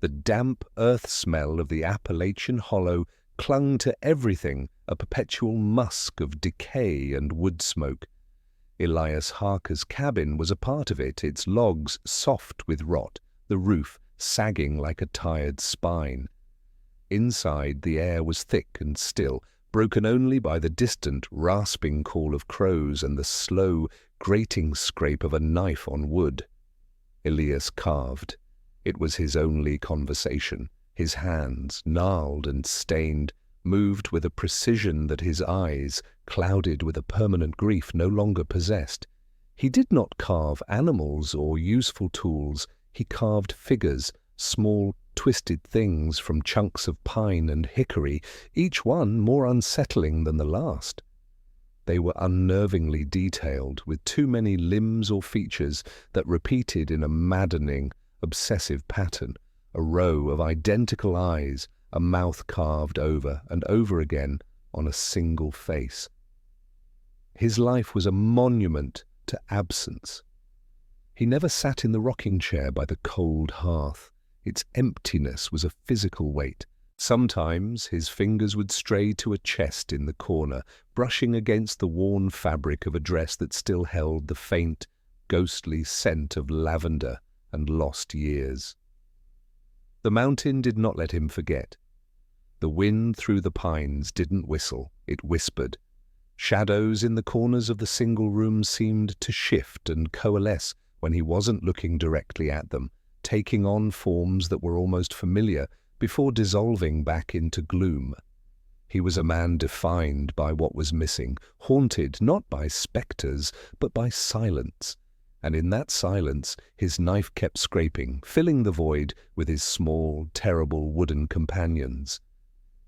The damp earth smell of the Appalachian hollow clung to everything, a perpetual musk of decay and wood smoke. Elias Harker's cabin was a part of it, its logs soft with rot, the roof sagging like a tired spine. Inside, the air was thick and still, broken only by the distant, rasping call of crows and the slow, grating scrape of a knife on wood. Elias carved. It was his only conversation. His hands, gnarled and stained, moved with a precision that his eyes, clouded with a permanent grief, no longer possessed. He did not carve animals or useful tools. He carved figures, small, twisted things from chunks of pine and hickory, each one more unsettling than the last. They were unnervingly detailed, with too many limbs or features that repeated in a maddening, obsessive pattern, a row of identical eyes, a mouth carved over and over again on a single face. His life was a monument to absence. He never sat in the rocking chair by the cold hearth. Its emptiness was a physical weight. Sometimes his fingers would stray to a chest in the corner, brushing against the worn fabric of a dress that still held the faint, ghostly scent of lavender and lost years. The mountain did not let him forget. The wind through the pines didn't whistle, it whispered. Shadows in the corners of the single room seemed to shift and coalesce when he wasn't looking directly at them, taking on forms that were almost familiar before dissolving back into gloom. He was a man defined by what was missing, haunted not by spectres, but by silence. And in that silence, his knife kept scraping, filling the void with his small, terrible wooden companions.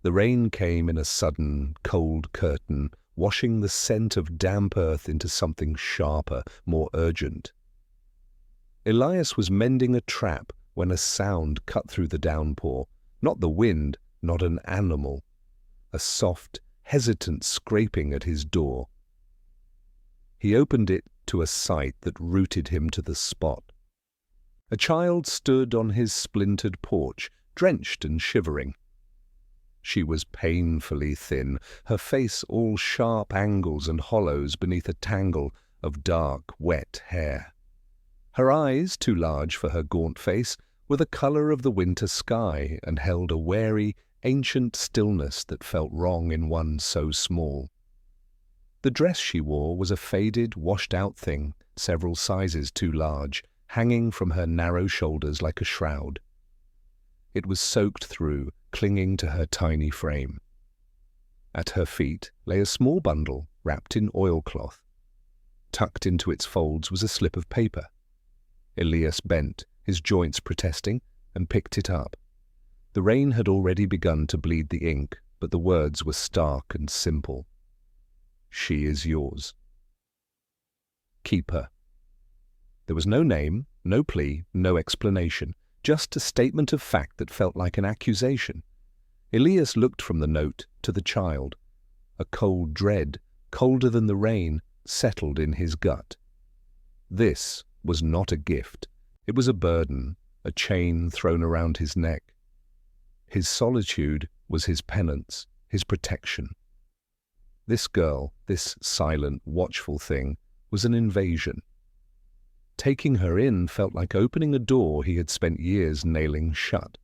The rain came in a sudden, cold curtain, washing the scent of damp earth into something sharper, more urgent. Elias was mending a trap when a sound cut through the downpour. Not the wind, not an animal. A soft, hesitant scraping at his door. He opened it to a sight that rooted him to the spot. A child stood on his splintered porch, drenched and shivering. She was painfully thin, her face all sharp angles and hollows beneath a tangle of dark, wet hair. Her eyes, too large for her gaunt face, were the color of the winter sky and held a wary, ancient stillness that felt wrong in one so small. The dress she wore was a faded, washed-out thing, several sizes too large, hanging from her narrow shoulders like a shroud. It was soaked through, clinging to her tiny frame. At her feet lay a small bundle wrapped in oilcloth. Tucked into its folds was a slip of paper. Elias bent, his joints protesting, and picked it up. The rain had already begun to bleed the ink, but the words were stark and simple. She is yours. Keep her. There was no name, no plea, no explanation, just a statement of fact that felt like an accusation. Elias looked from the note to the child. A cold dread, colder than the rain, settled in his gut. This was not a gift. It was a burden, a chain thrown around his neck. His solitude was his penance, his protection. This girl, this silent, watchful thing, was an invasion. Taking her in felt like opening a door he had spent years nailing shut.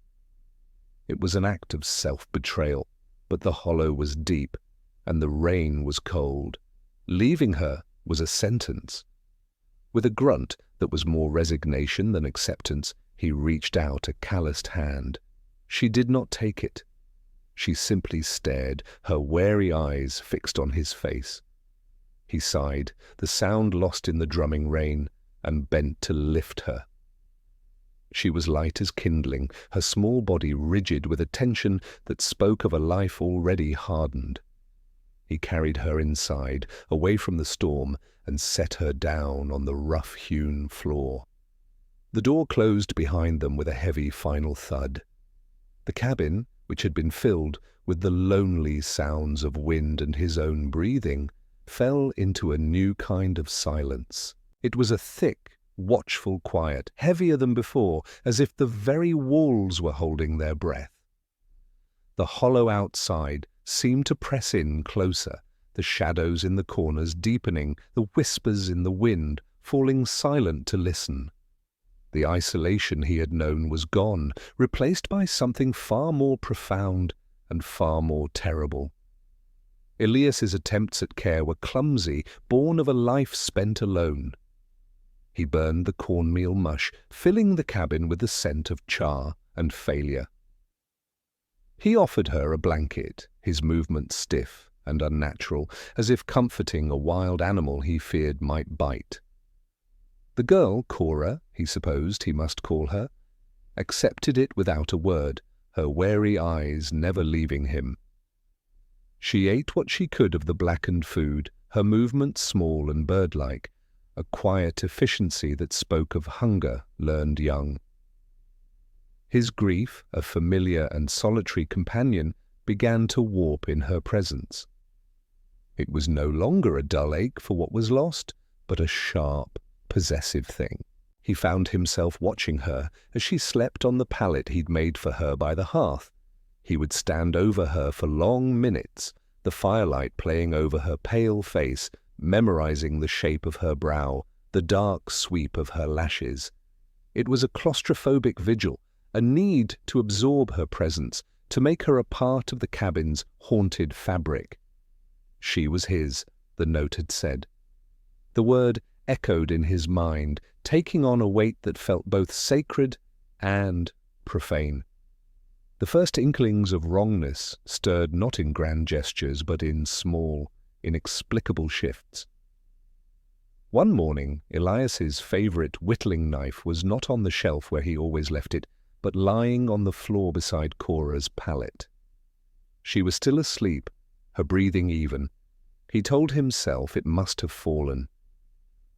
It was an act of self-betrayal, but the hollow was deep, and the rain was cold. Leaving her was a sentence. With a grunt that was more resignation than acceptance, he reached out a calloused hand. She did not take it. She simply stared, her wary eyes fixed on his face. He sighed, the sound lost in the drumming rain, and bent to lift her. She was light as kindling, her small body rigid with a tension that spoke of a life already hardened. He carried her inside, away from the storm, and set her down on the rough-hewn floor. The door closed behind them with a heavy final thud. The cabin, which had been filled with the lonely sounds of wind and his own breathing, fell into a new kind of silence. It was a thick, watchful quiet, heavier than before, as if the very walls were holding their breath. The hollow outside seemed to press in closer, the shadows in the corners deepening, the whispers in the wind falling silent to listen. The isolation he had known was gone, replaced by something far more profound and far more terrible. Elias's attempts at care were clumsy, born of a life spent alone. He burned the cornmeal mush, filling the cabin with the scent of char and failure. He offered her a blanket, his movements stiff and unnatural, as if comforting a wild animal he feared might bite. The girl, Cora, he supposed he must call her, accepted it without a word, her wary eyes never leaving him. She ate what she could of the blackened food, her movements small and bird-like, a quiet efficiency that spoke of hunger learned young. His grief, a familiar and solitary companion, began to warp in her presence. It was no longer a dull ache for what was lost, but a sharp, possessive thing. He found himself watching her as she slept on the pallet he'd made for her by the hearth. He would stand over her for long minutes, the firelight playing over her pale face, memorizing the shape of her brow, the dark sweep of her lashes. It was a claustrophobic vigil, a need to absorb her presence, to make her a part of the cabin's haunted fabric. She was his, the note had said. The word echoed in his mind, taking on a weight that felt both sacred and profane. The first inklings of wrongness stirred not in grand gestures, but in small, inexplicable shifts. One morning, Elias's favourite whittling knife was not on the shelf where he always left it, but lying on the floor beside Cora's pallet. She was still asleep, her breathing even. He told himself it must have fallen.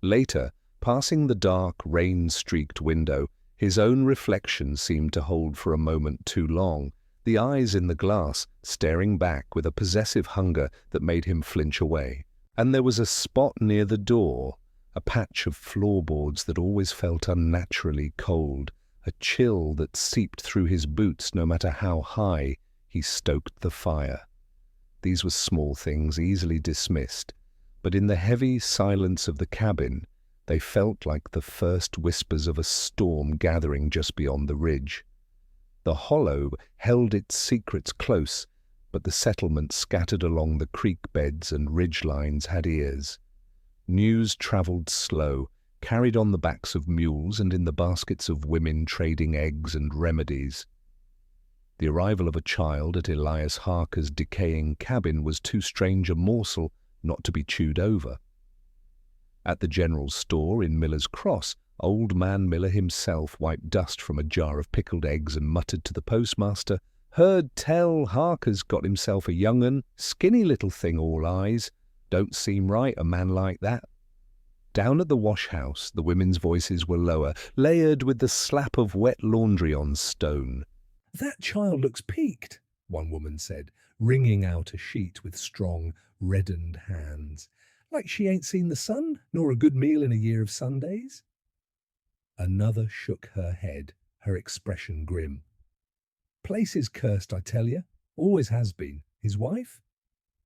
Later, passing the dark, rain-streaked window, his own reflection seemed to hold for a moment too long, the eyes in the glass staring back with a possessive hunger that made him flinch away. And there was a spot near the door, a patch of floorboards that always felt unnaturally cold, a chill that seeped through his boots no matter how high he stoked the fire. These were small things easily dismissed, but in the heavy silence of the cabin, they felt like the first whispers of a storm gathering just beyond the ridge. The hollow held its secrets close, but the settlement scattered along the creek beds and ridge lines had ears. News travelled slow, carried on the backs of mules and in the baskets of women trading eggs and remedies. The arrival of a child at Elias Harker's decaying cabin was too strange a morsel not to be chewed over. At the general store in Miller's Cross, old man Miller himself wiped dust from a jar of pickled eggs and muttered to the postmaster, "Heard tell Harker's got himself a young un, skinny little thing all eyes. Don't seem right, a man like that." Down at the wash-house, the women's voices were lower, layered with the slap of wet laundry on stone. "That child looks peaked," one woman said, wringing out a sheet with strong, reddened hands. "Like she ain't seen the sun, nor a good meal in a year of Sundays." Another shook her head, her expression grim. "Place is cursed, I tell you. Always has been. His wife?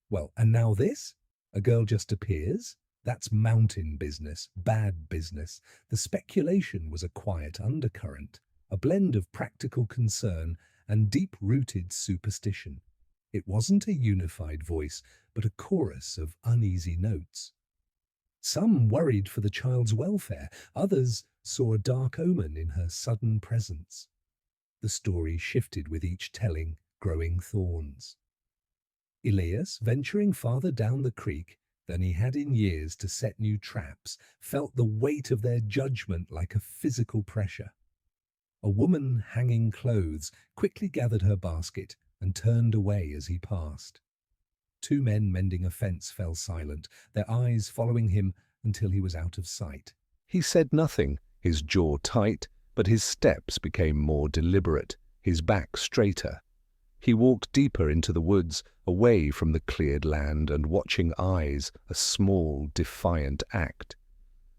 Well, and now this? A girl just appears? That's mountain business, bad business." The speculation was a quiet undercurrent, a blend of practical concern and deep-rooted superstition. It wasn't a unified voice, but a chorus of uneasy notes. Some worried for the child's welfare, others saw a dark omen in her sudden presence. The story shifted with each telling, growing thorns. Elias, venturing farther down the creek than he had in years to set new traps, felt the weight of their judgment like a physical pressure. A woman hanging clothes quickly gathered her basket and turned away as he passed. Two men mending a fence fell silent, their eyes following him until he was out of sight. He said nothing, his jaw tight, but his steps became more deliberate, his back straighter. He walked deeper into the woods, away from the cleared land and watching eyes, a small, defiant act.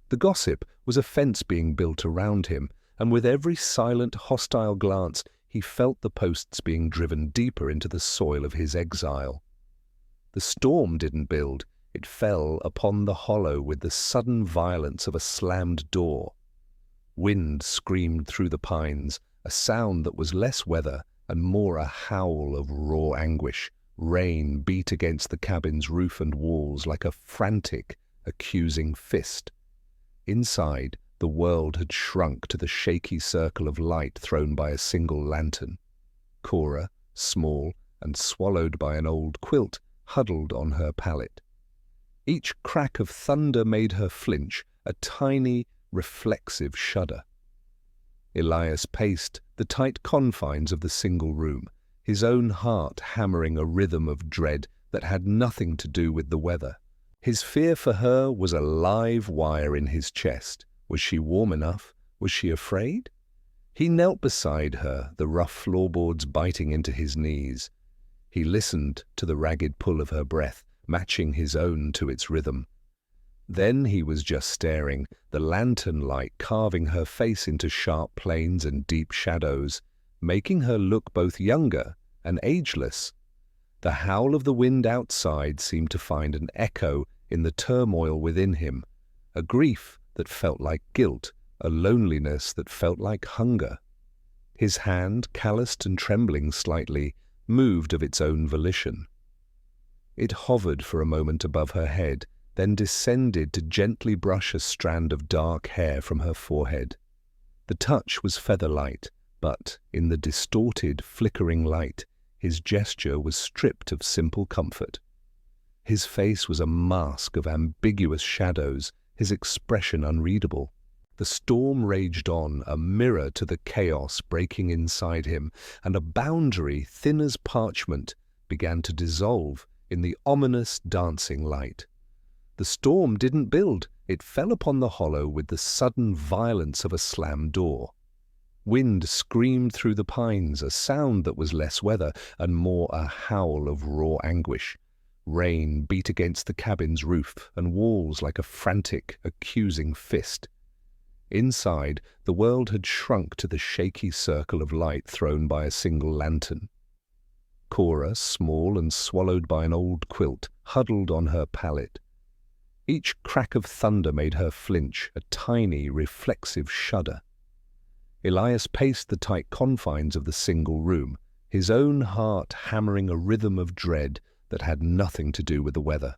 The gossip was a fence being built around him, and with every silent, hostile glance, he felt the posts being driven deeper into the soil of his exile. The storm didn't build, it fell upon the hollow with the sudden violence of a slammed door. Wind screamed through the pines, a sound that was less weather and more a howl of raw anguish. Rain beat against the cabin's roof and walls like a frantic, accusing fist. Inside, the world had shrunk to the shaky circle of light thrown by a single lantern. Cora, small and swallowed by an old quilt, huddled on her pallet. Each crack of thunder made her flinch, a tiny, reflexive shudder. Elias paced the tight confines of the single room, his own heart hammering a rhythm of dread that had nothing to do with the weather. His fear for her was a live wire in his chest. Was she warm enough? Was she afraid? He knelt beside her, the rough floorboards biting into his knees. He listened to the ragged pull of her breath, matching his own to its rhythm. Then he was just staring, the lantern light carving her face into sharp planes and deep shadows, making her look both younger and ageless. The howl of the wind outside seemed to find an echo in the turmoil within him, a grief that felt like guilt, a loneliness that felt like hunger. His hand, calloused and trembling slightly, moved of its own volition. It hovered for a moment above her head, then descended to gently brush a strand of dark hair from her forehead. The touch was feather-light, but in the distorted, flickering light, his gesture was stripped of simple comfort. His face was a mask of ambiguous shadows, his expression unreadable. The storm raged on, a mirror to the chaos breaking inside him, and a boundary, thin as parchment, began to dissolve in the ominous dancing light. The storm didn't build, it fell upon the hollow with the sudden violence of a slammed door. Wind screamed through the pines, a sound that was less weather and more a howl of raw anguish. Rain beat against the cabin's roof and walls like a frantic, accusing fist. Inside, the world had shrunk to the shaky circle of light thrown by a single lantern. Cora, small and swallowed by an old quilt, huddled on her pallet. Each crack of thunder made her flinch, a tiny, reflexive shudder. Elias paced the tight confines of the single room, his own heart hammering a rhythm of dread that had nothing to do with the weather.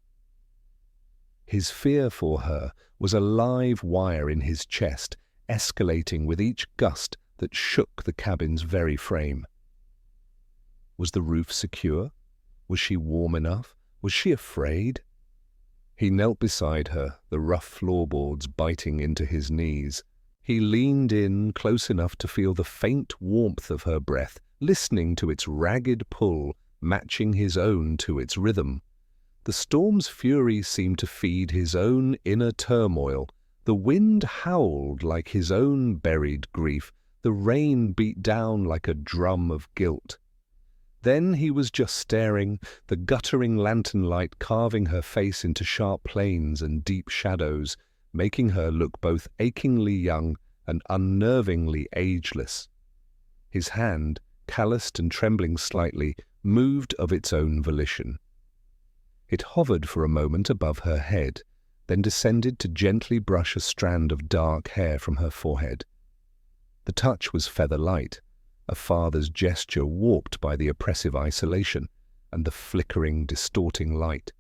His fear for her was a live wire in his chest, escalating with each gust that shook the cabin's very frame. Was the roof secure? Was she warm enough? Was she afraid? He knelt beside her, the rough floorboards biting into his knees. He leaned in close enough to feel the faint warmth of her breath, listening to its ragged pull, matching his own to its rhythm. The storm's fury seemed to feed his own inner turmoil. The wind howled like his own buried grief. The rain beat down like a drum of guilt. Then he was just staring, the guttering lantern light carving her face into sharp planes and deep shadows, making her look both achingly young and unnervingly ageless. His hand, calloused and trembling slightly, moved of its own volition. It hovered for a moment above her head, then descended to gently brush a strand of dark hair from her forehead. The touch was feather-light, a father's gesture warped by the oppressive isolation and the flickering, distorting light.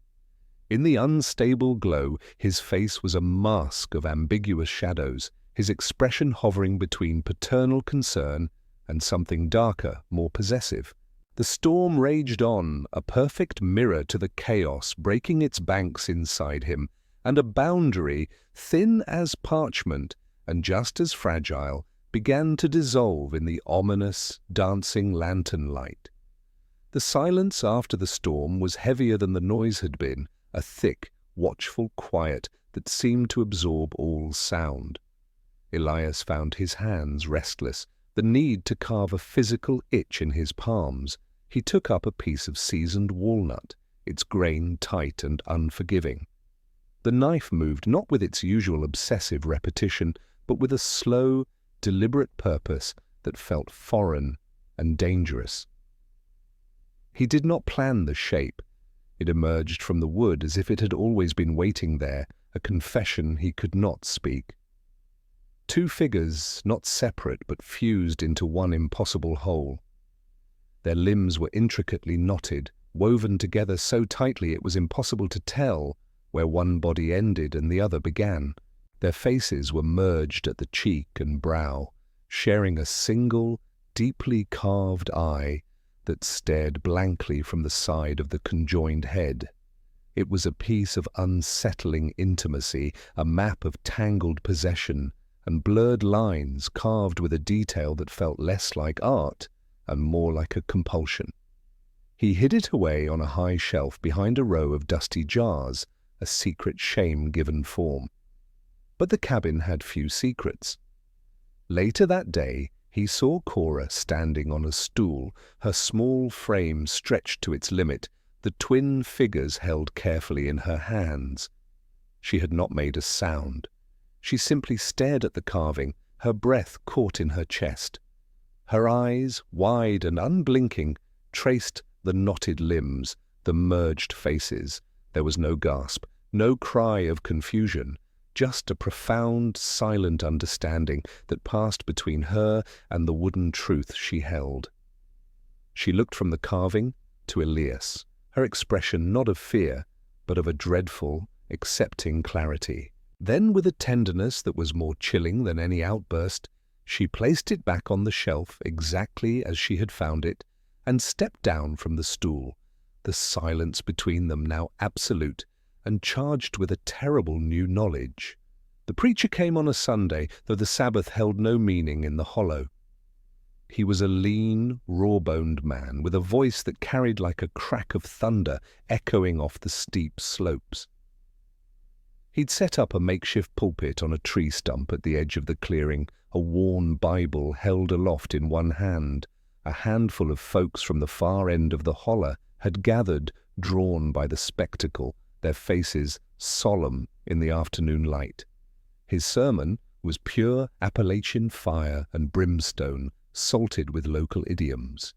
In the unstable glow, his face was a mask of ambiguous shadows, his expression hovering between paternal concern and something darker, more possessive. The storm raged on, a perfect mirror to the chaos breaking its banks inside him, and a boundary, thin as parchment and just as fragile, began to dissolve in the ominous, dancing lantern light. The silence after the storm was heavier than the noise had been, a thick, watchful quiet that seemed to absorb all sound. Elias found his hands restless, the need to carve a physical itch in his palms. He took up a piece of seasoned walnut, its grain tight and unforgiving. The knife moved not with its usual obsessive repetition, but with a slow, deliberate purpose that felt foreign and dangerous. He did not plan the shape. It emerged from the wood as if it had always been waiting there, a confession he could not speak. Two figures, not separate but fused into one impossible whole. Their limbs were intricately knotted, woven together so tightly it was impossible to tell where one body ended and the other began. Their faces were merged at the cheek and brow, sharing a single, deeply carved eye that stared blankly from the side of the conjoined head. It was a piece of unsettling intimacy, a map of tangled possession, and blurred lines carved with a detail that felt less like art and more like a compulsion. He hid it away on a high shelf behind a row of dusty jars, a secret shame-given form. But the cabin had few secrets. Later that day, he saw Cora standing on a stool, her small frame stretched to its limit, the twin figures held carefully in her hands. She had not made a sound. She simply stared at the carving, her breath caught in her chest. Her eyes, wide and unblinking, traced the knotted limbs, the merged faces. There was no gasp, no cry of confusion, just a profound, silent understanding that passed between her and the wooden truth she held. She looked from the carving to Elias, her expression not of fear, but of a dreadful, accepting clarity. Then, with a tenderness that was more chilling than any outburst, she placed it back on the shelf exactly as she had found it and stepped down from the stool, the silence between them now absolute and charged with a terrible new knowledge. The preacher came on a Sunday, though the Sabbath held no meaning in the hollow. He was a lean, raw-boned man with a voice that carried like a crack of thunder echoing off the steep slopes. He'd set up a makeshift pulpit on a tree stump at the edge of the clearing, a worn Bible held aloft in one hand. A handful of folks from the far end of the holler had gathered, drawn by the spectacle, their faces solemn in the afternoon light. His sermon was pure Appalachian fire and brimstone, salted with local idioms.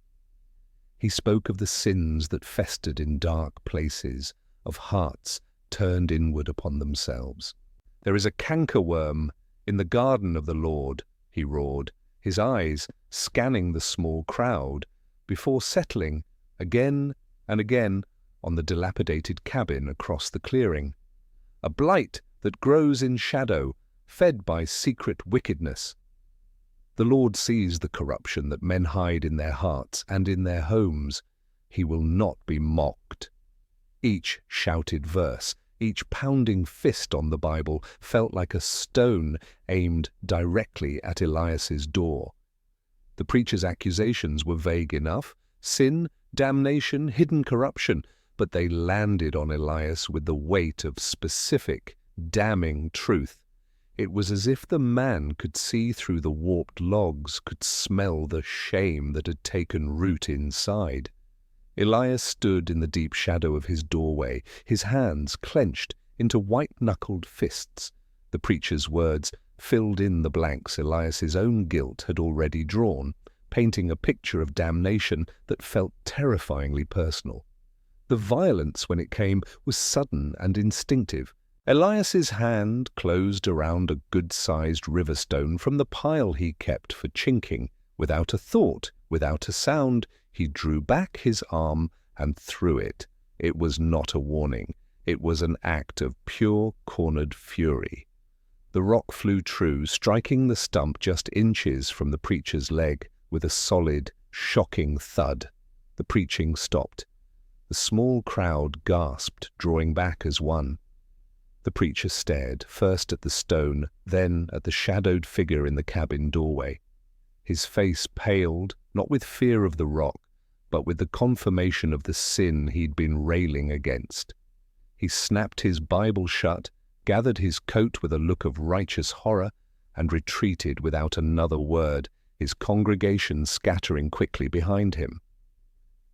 He spoke of the sins that festered in dark places, of hearts turned inward upon themselves. "There is a cankerworm in the garden of the Lord," he roared, his eyes scanning the small crowd, before settling again and again on the dilapidated cabin across the clearing. "A blight that grows in shadow, fed by secret wickedness. The Lord sees the corruption that men hide in their hearts and in their homes. He will not be mocked." Each shouted verse, each pounding fist on the Bible felt like a stone aimed directly at Elias's door. The preacher's accusations were vague enough: sin, damnation, hidden corruption, but they landed on Elias with the weight of specific, damning truth. It was as if the man could see through the warped logs, could smell the shame that had taken root inside. Elias stood in the deep shadow of his doorway, his hands clenched into white-knuckled fists. The preacher's words filled in the blanks Elias's own guilt had already drawn, painting a picture of damnation that felt terrifyingly personal. The violence, when it came, was sudden and instinctive. Elias's hand closed around a good-sized riverstone from the pile he kept for chinking. Without a thought, without a sound, he drew back his arm and threw it. It was not a warning. It was an act of pure, cornered fury. The rock flew true, striking the stump just inches from the preacher's leg with a solid, shocking thud. The preaching stopped. The small crowd gasped, drawing back as one. The preacher stared, first at the stone, then at the shadowed figure in the cabin doorway. His face paled, not with fear of the rock, but with the confirmation of the sin he'd been railing against. He snapped his Bible shut, gathered his coat with a look of righteous horror, and retreated without another word, his congregation scattering quickly behind him.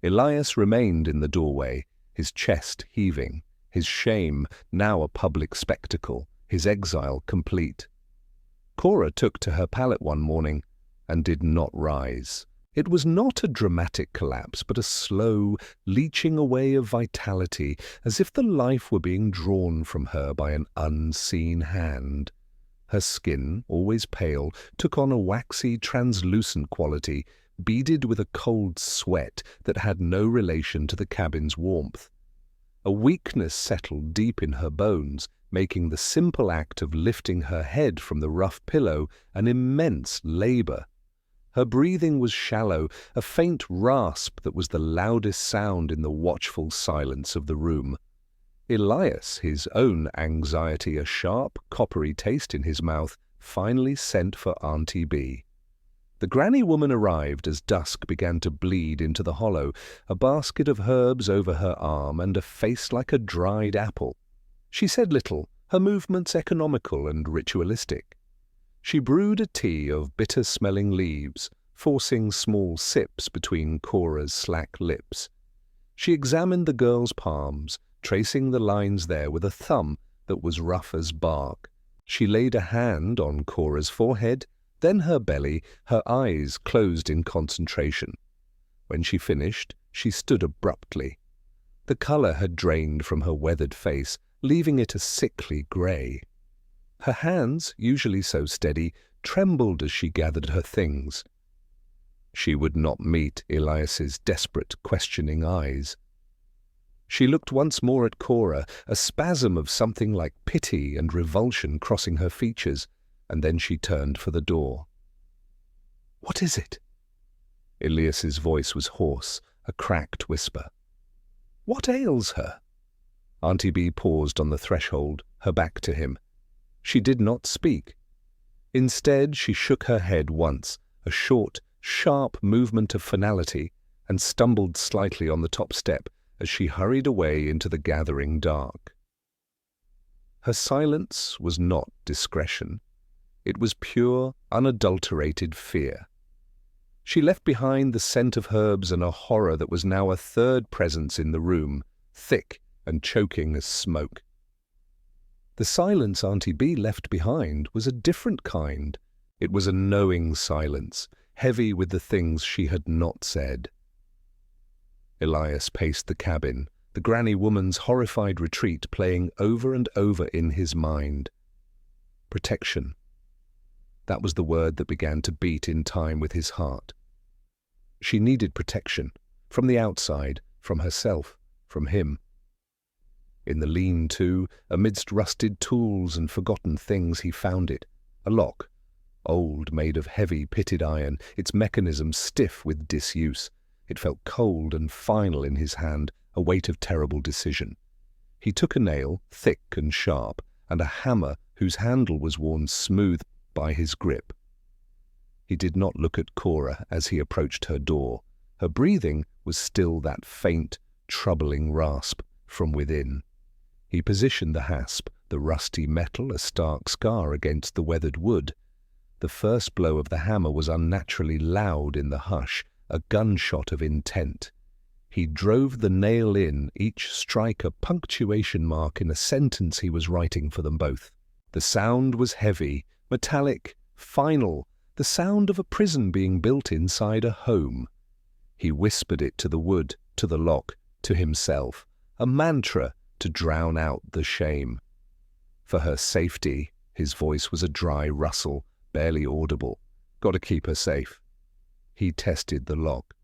Elias remained in the doorway, his chest heaving, his shame now a public spectacle, his exile complete. Cora took to her pallet one morning and did not rise. It was not a dramatic collapse, but a slow, leaching away of vitality, as if the life were being drawn from her by an unseen hand. Her skin, always pale, took on a waxy, translucent quality, beaded with a cold sweat that had no relation to the cabin's warmth. A weakness settled deep in her bones, making the simple act of lifting her head from the rough pillow an immense labor. Her breathing was shallow, a faint rasp that was the loudest sound in the watchful silence of the room. Elias, his own anxiety a sharp, coppery taste in his mouth, finally sent for Auntie B. The granny woman arrived as dusk began to bleed into the hollow, a basket of herbs over her arm and a face like a dried apple. She said little, her movements economical and ritualistic. She brewed a tea of bitter-smelling leaves, forcing small sips between Cora's slack lips. She examined the girl's palms, tracing the lines there with a thumb that was rough as bark. She laid a hand on Cora's forehead, then her belly, her eyes closed in concentration. When she finished, she stood abruptly. The color had drained from her weathered face, leaving it a sickly grey. Her hands, usually so steady, trembled as she gathered her things. She would not meet Elias's desperate, questioning eyes. She looked once more at Cora, a spasm of something like pity and revulsion crossing her features, and then she turned for the door. "What is it?" Elias's voice was hoarse, a cracked whisper. "What ails her?" Auntie B paused on the threshold, her back to him. She did not speak. Instead, she shook her head once, a short, sharp movement of finality, and stumbled slightly on the top step as she hurried away into the gathering dark. Her silence was not discretion. It was pure, unadulterated fear. She left behind the scent of herbs and a horror that was now a third presence in the room, thick and choking as smoke. The silence Auntie B left behind was a different kind. It was a knowing silence, heavy with the things she had not said. Elias paced the cabin, the granny woman's horrified retreat playing over and over in his mind. Protection. That was the word that began to beat in time with his heart. She needed protection, from the outside, from herself, from him. In the lean-to, amidst rusted tools and forgotten things, he found it, a lock, old, made of heavy pitted iron, its mechanism stiff with disuse. It felt cold and final in his hand, a weight of terrible decision. He took a nail, thick and sharp, and a hammer whose handle was worn smooth by his grip. He did not look at Cora as he approached her door. Her breathing was still that faint, troubling rasp from within. He positioned the hasp, the rusty metal a stark scar against the weathered wood. The first blow of the hammer was unnaturally loud in the hush, a gunshot of intent. He drove the nail in, each strike a punctuation mark in a sentence he was writing for them both. The sound was heavy, metallic, final, the sound of a prison being built inside a home. He whispered it to the wood, to the lock, to himself, a mantra to drown out the shame. For her safety, his voice was a dry rustle, barely audible. Got to keep her safe. He tested the lock.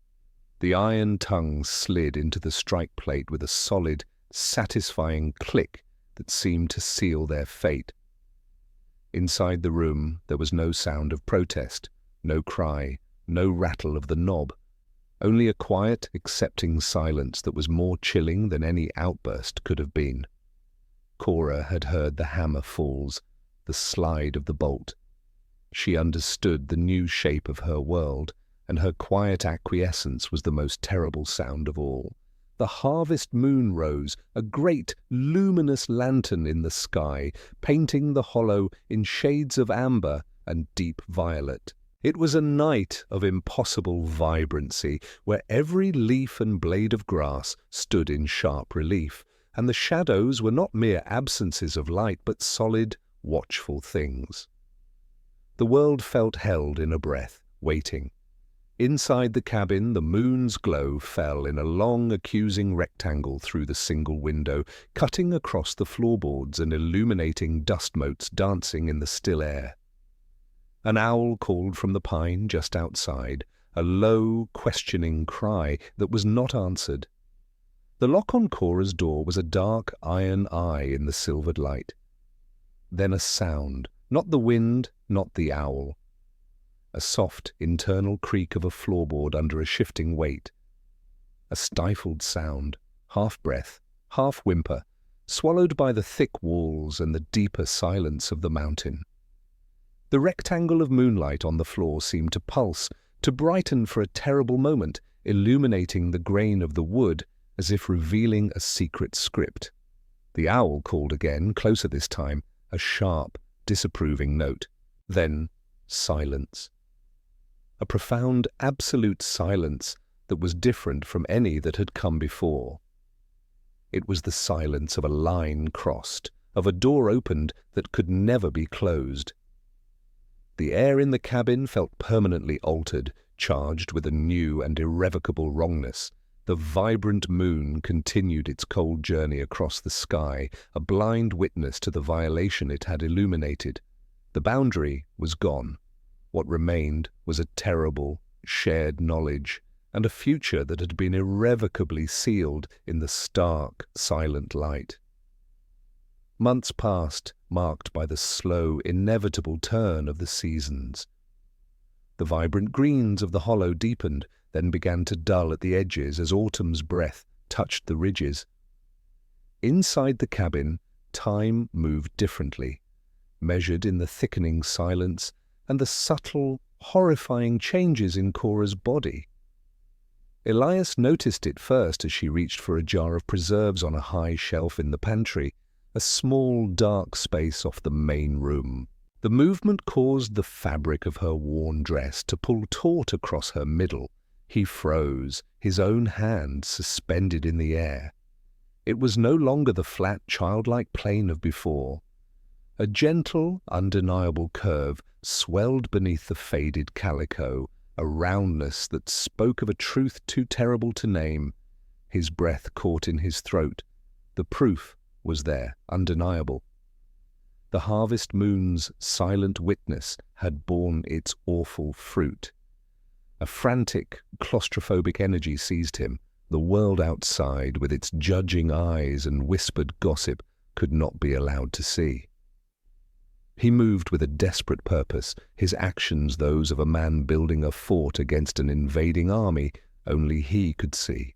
The iron tongue slid into the strike plate with a solid, satisfying click that seemed to seal their fate. Inside the room there was no sound of protest, no cry, no rattle of the knob, only a quiet, accepting silence that was more chilling than any outburst could have been. Cora had heard the hammer falls, the slide of the bolt. She understood the new shape of her world, and her quiet acquiescence was the most terrible sound of all. The harvest moon rose, a great, luminous lantern in the sky, painting the hollow in shades of amber and deep violet. It was a night of impossible vibrancy, where every leaf and blade of grass stood in sharp relief, and the shadows were not mere absences of light, but solid, watchful things. The world felt held in a breath, waiting. Inside the cabin, the moon's glow fell in a long, accusing rectangle through the single window, cutting across the floorboards and illuminating dust motes dancing in the still air. An owl called from the pine just outside, a low, questioning cry that was not answered. The lock on Cora's door was a dark iron eye in the silvered light. Then a sound, not the wind, not the owl. A soft, internal creak of a floorboard under a shifting weight. A stifled sound, half breath, half whimper, swallowed by the thick walls and the deeper silence of the mountain. The rectangle of moonlight on the floor seemed to pulse, to brighten for a terrible moment, illuminating the grain of the wood as if revealing a secret script. The owl called again, closer this time, a sharp, disapproving note. Then silence. A profound, absolute silence that was different from any that had come before. It was the silence of a line crossed, of a door opened that could never be closed. The air in the cabin felt permanently altered, charged with a new and irrevocable wrongness. The vibrant moon continued its cold journey across the sky, a blind witness to the violation it had illuminated. The boundary was gone. What remained was a terrible, shared knowledge, and a future that had been irrevocably sealed in the stark, silent light. Months passed, marked by the slow, inevitable turn of the seasons. The vibrant greens of the hollow deepened, then began to dull at the edges as autumn's breath touched the ridges. Inside the cabin, time moved differently, measured in the thickening silence and the subtle, horrifying changes in Cora's body. Elias noticed it first as she reached for a jar of preserves on a high shelf in the pantry, a small, dark space off the main room. The movement caused the fabric of her worn dress to pull taut across her middle. He froze, his own hand suspended in the air. It was no longer the flat, childlike plane of before. A gentle, undeniable curve swelled beneath the faded calico, a roundness that spoke of a truth too terrible to name. His breath caught in his throat. The proof was there, undeniable. The harvest moon's silent witness had borne its awful fruit. A frantic, claustrophobic energy seized him. The world outside, with its judging eyes and whispered gossip, could not be allowed to see. He moved with a desperate purpose, his actions those of a man building a fort against an invading army only he could see.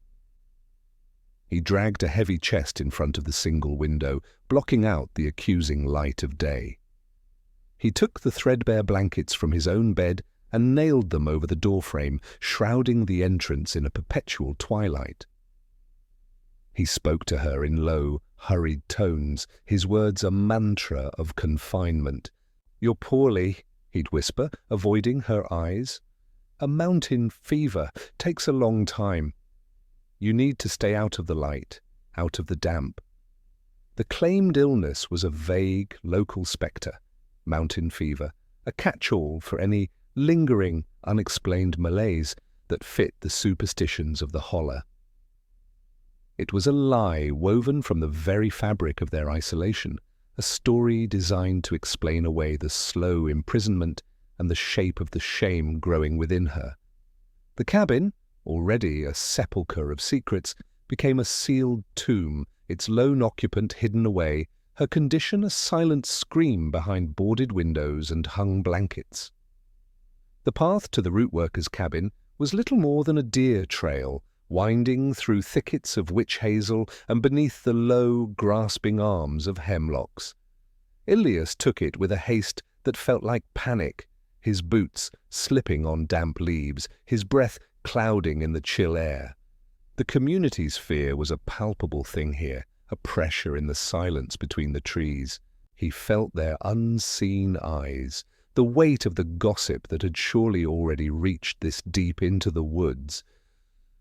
He dragged a heavy chest in front of the single window, blocking out the accusing light of day. He took the threadbare blankets from his own bed and nailed them over the doorframe, shrouding the entrance in a perpetual twilight. He spoke to her in low, hurried tones, his words a mantra of confinement. "You're poorly," he'd whisper, avoiding her eyes. "A mountain fever takes a long time. You need to stay out of the light, out of the damp." The claimed illness was a vague, local spectre, mountain fever, a catch-all for any lingering, unexplained malaise that fit the superstitions of the holler. It was a lie woven from the very fabric of their isolation, a story designed to explain away the slow imprisonment and the shape of the shame growing within her. The cabin, already a sepulchre of secrets, became a sealed tomb, its lone occupant hidden away, her condition a silent scream behind boarded windows and hung blankets. The path to the root worker's cabin was little more than a deer trail, winding through thickets of witch hazel and beneath the low, grasping arms of hemlocks. Elias took it with a haste that felt like panic, his boots slipping on damp leaves, his breath clouding in the chill air. The community's fear was a palpable thing here, a pressure in the silence between the trees. He felt their unseen eyes, the weight of the gossip that had surely already reached this deep into the woods.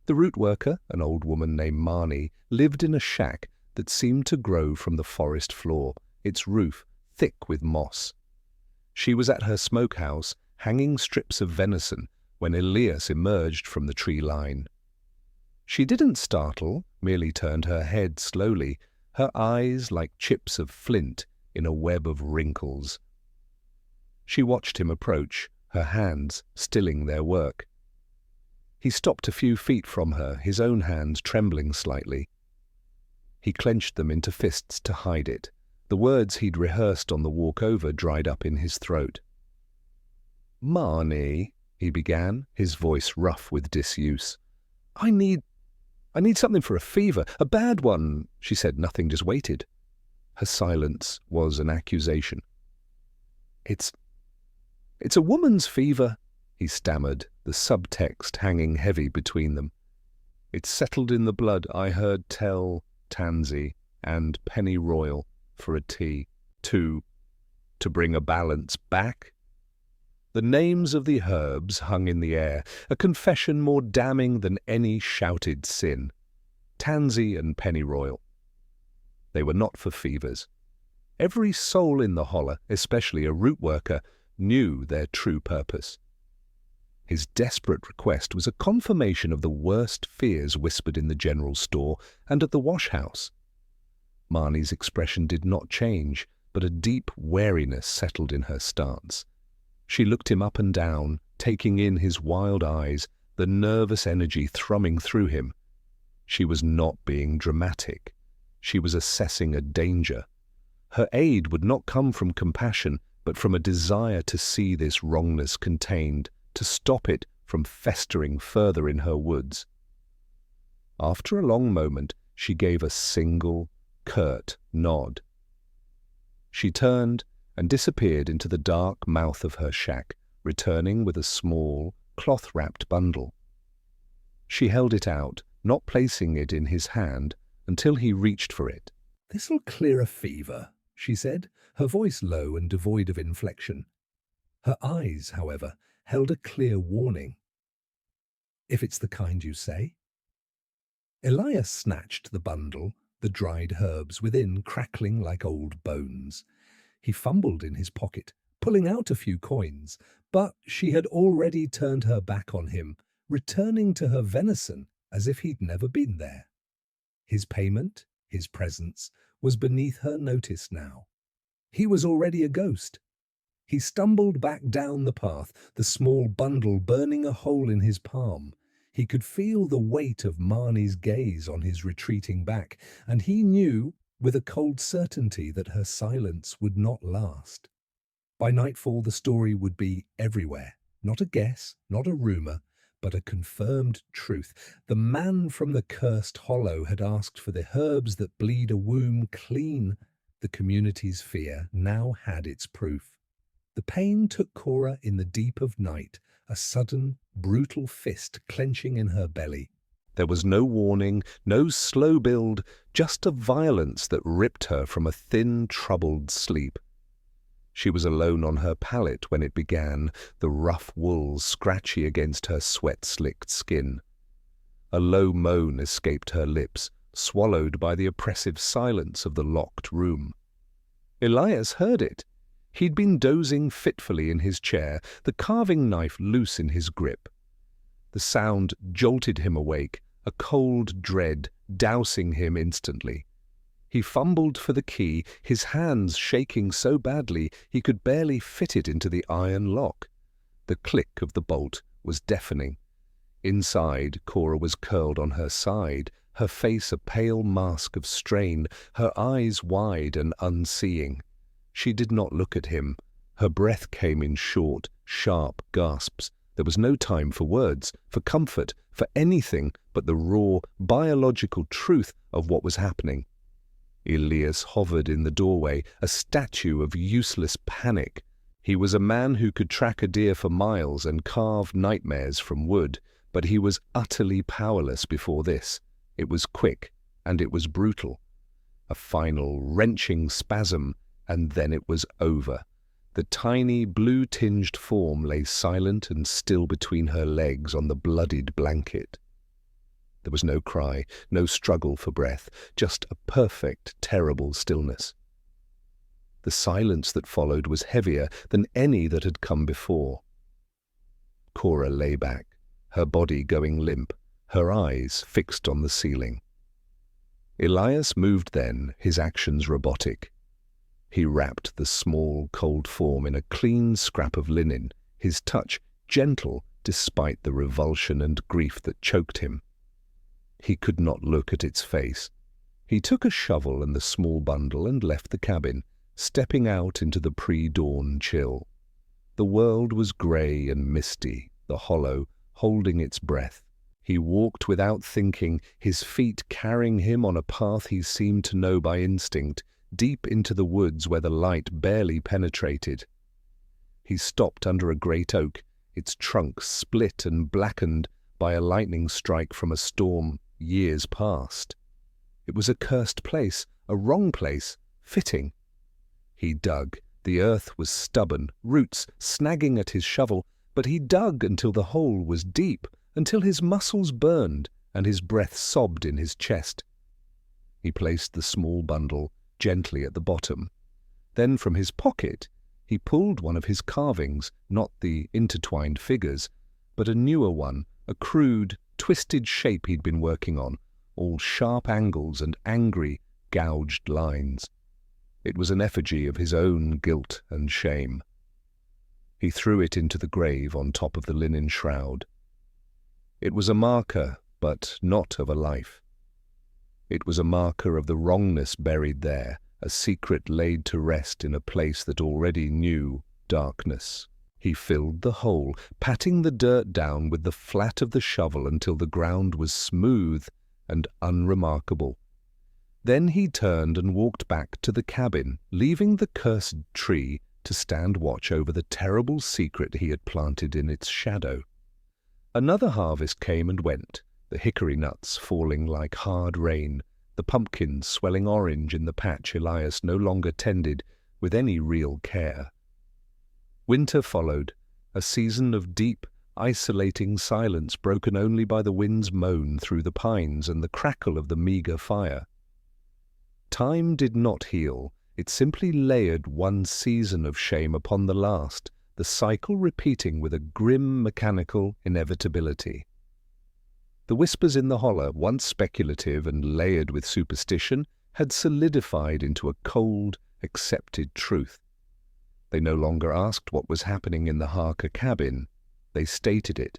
The root worker, an old woman named Marnie, lived in a shack that seemed to grow from the forest floor, its roof thick with moss. She was at her smokehouse, hanging strips of venison, when Elias emerged from the tree line. She didn't startle, merely turned her head slowly, her eyes like chips of flint in a web of wrinkles. She watched him approach, her hands stilling their work. He stopped a few feet from her, his own hands trembling slightly. He clenched them into fists to hide it. The words he'd rehearsed on the walk over dried up in his throat. "Marnie," he began, his voice rough with disuse. I need something for a fever, a bad one." She said nothing, just waited. Her silence was an accusation. It's a woman's fever," he stammered, the subtext hanging heavy between them. "It's settled in the blood, I heard tell Tansy and Penny Royal for a tea, to bring a balance back." The names of the herbs hung in the air, a confession more damning than any shouted sin. Tansy and pennyroyal. They were not for fevers. Every soul in the holler, especially a root worker, knew their true purpose. His desperate request was a confirmation of the worst fears whispered in the general store and at the wash-house. Marnie's expression did not change, but a deep wariness settled in her stance. She looked him up and down, taking in his wild eyes, the nervous energy thrumming through him. She was not being dramatic. She was assessing a danger. Her aid would not come from compassion, but from a desire to see this wrongness contained, to stop it from festering further in her woods. After a long moment, she gave a single, curt nod. She turned and disappeared into the dark mouth of her shack, returning with a small, cloth-wrapped bundle. She held it out, not placing it in his hand until he reached for it. "This'll clear a fever," she said, her voice low and devoid of inflection. Her eyes, however, held a clear warning. "If it's the kind you say." Elias snatched the bundle, the dried herbs within crackling like old bones. He fumbled in his pocket, pulling out a few coins, but she had already turned her back on him, returning to her venison as if he'd never been there. His payment, his presence, was beneath her notice now. He was already a ghost. He stumbled back down the path, the small bundle burning a hole in his palm. He could feel the weight of Marnie's gaze on his retreating back, and he knew with a cold certainty that her silence would not last. By nightfall the story would be everywhere, not a guess, not a rumor, but a confirmed truth. The man from the cursed hollow had asked for the herbs that bleed a womb clean. The community's fear now had its proof. The pain took Cora in the deep of night, a sudden, brutal fist clenching in her belly. There was no warning, no slow build, just a violence that ripped her from a thin, troubled sleep. She was alone on her pallet when it began, the rough wool scratchy against her sweat-slicked skin. A low moan escaped her lips, swallowed by the oppressive silence of the locked room. Elias heard it. He'd been dozing fitfully in his chair, the carving knife loose in his grip. The sound jolted him awake, a cold dread dousing him instantly. He fumbled for the key, his hands shaking so badly he could barely fit it into the iron lock. The click of the bolt was deafening. Inside, Cora was curled on her side, her face a pale mask of strain, her eyes wide and unseeing. She did not look at him. Her breath came in short, sharp gasps. There was no time for words, for comfort, for anything but the raw, biological truth of what was happening. Elias hovered in the doorway, a statue of useless panic. He was a man who could track a deer for miles and carve nightmares from wood, but he was utterly powerless before this. It was quick, and it was brutal. A final, wrenching spasm, and then it was over. The tiny, blue-tinged form lay silent and still between her legs on the bloodied blanket. There was no cry, no struggle for breath, just a perfect, terrible stillness. The silence that followed was heavier than any that had come before. Cora lay back, her body going limp, her eyes fixed on the ceiling. Elias moved then, his actions robotic. He wrapped the small, cold form in a clean scrap of linen, his touch gentle despite the revulsion and grief that choked him. He could not look at its face. He took a shovel and the small bundle and left the cabin, stepping out into the pre-dawn chill. The world was grey and misty, the hollow holding its breath. He walked without thinking, his feet carrying him on a path he seemed to know by instinct, deep into the woods where the light barely penetrated. He stopped under a great oak, its trunk split and blackened by a lightning strike from a storm years past. It was a cursed place, a wrong place, fitting. He dug. The earth was stubborn, roots snagging at his shovel, but he dug until the hole was deep, until his muscles burned and his breath sobbed in his chest. He placed the small bundle gently at the bottom. Then from his pocket he pulled one of his carvings, not the intertwined figures, but a newer one, a crude, twisted shape he'd been working on, all sharp angles and angry, gouged lines. It was an effigy of his own guilt and shame. He threw it into the grave on top of the linen shroud. It was a marker, but not of a life. It was a marker of the wrongness buried there, a secret laid to rest in a place that already knew darkness. He filled the hole, patting the dirt down with the flat of the shovel until the ground was smooth and unremarkable. Then he turned and walked back to the cabin, leaving the cursed tree to stand watch over the terrible secret he had planted in its shadow. Another harvest came and went, the hickory nuts falling like hard rain, the pumpkins swelling orange in the patch Elias no longer tended with any real care. Winter followed, a season of deep, isolating silence broken only by the wind's moan through the pines and the crackle of the meagre fire. Time did not heal, it simply layered one season of shame upon the last, the cycle repeating with a grim mechanical inevitability. The whispers in the hollow, once speculative and layered with superstition, had solidified into a cold, accepted truth. They no longer asked what was happening in the Harker cabin, they stated it.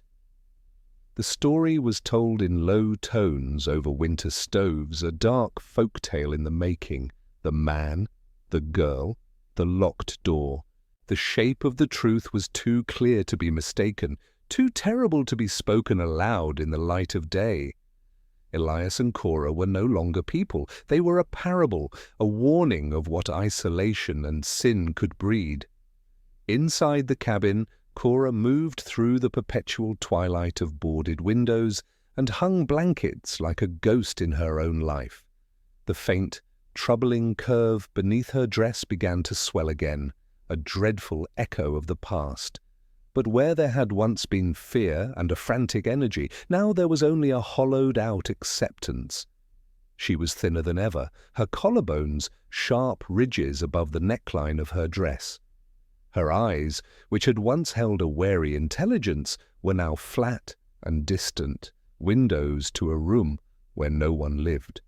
The story was told in low tones over winter stoves, a dark folk tale in the making, the man, the girl, the locked door. The shape of the truth was too clear to be mistaken, too terrible to be spoken aloud in the light of day. Elias and Cora were no longer people. They were a parable, a warning of what isolation and sin could breed. Inside the cabin, Cora moved through the perpetual twilight of boarded windows and hung blankets like a ghost in her own life. The faint, troubling curve beneath her dress began to swell again, a dreadful echo of the past. But where there had once been fear and a frantic energy, now there was only a hollowed-out acceptance. She was thinner than ever, her collarbones sharp ridges above the neckline of her dress. Her eyes, which had once held a wary intelligence, were now flat and distant, windows to a room where no one lived.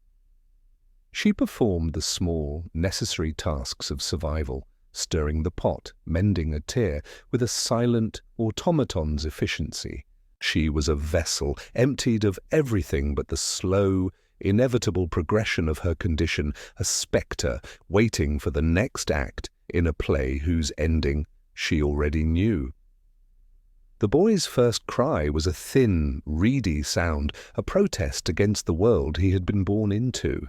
She performed the small, necessary tasks of survival, stirring the pot, mending a tear, with a silent automaton's efficiency. She was a vessel, emptied of everything but the slow, inevitable progression of her condition, a spectre waiting for the next act in a play whose ending she already knew. The boy's first cry was a thin, reedy sound, a protest against the world he had been born into.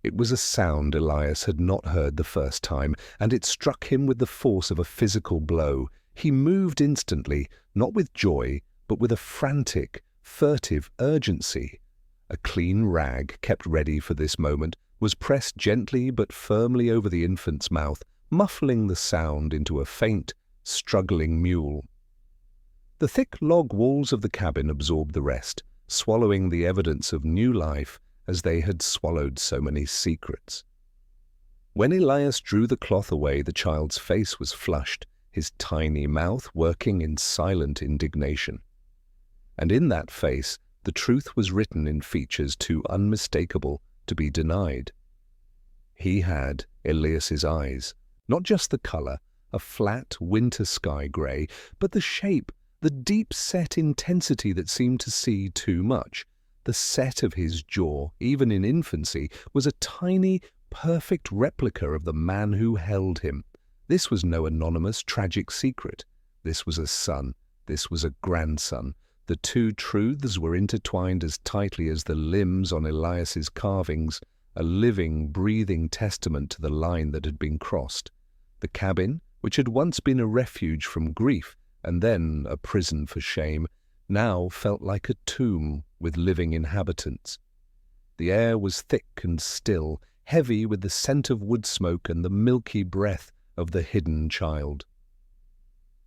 It was a sound Elias had not heard the first time, and it struck him with the force of a physical blow. He moved instantly, not with joy, but with a frantic, furtive urgency. A clean rag, kept ready for this moment, was pressed gently but firmly over the infant's mouth, muffling the sound into a faint, struggling mewl. The thick log walls of the cabin absorbed the rest. swallowing the evidence of new life as they had swallowed so many secrets. When Elias drew the cloth away, the child's face was flushed, his tiny mouth working in silent indignation. And in that face, the truth was written in features too unmistakable to be denied. He had Elias's eyes, not just the color, a flat winter sky grey, but the shape, the deep-set intensity that seemed to see too much. The set of his jaw, even in infancy, was a tiny, perfect replica of the man who held him. This was no anonymous, tragic secret. This was a son. This was a grandson. The two truths were intertwined as tightly as the limbs on Elias's carvings, a living, breathing testament to the line that had been crossed. The cabin, which had once been a refuge from grief and then a prison for shame, now felt like a tomb with living inhabitants. The air was thick and still, heavy with the scent of wood smoke and the milky breath of the hidden child.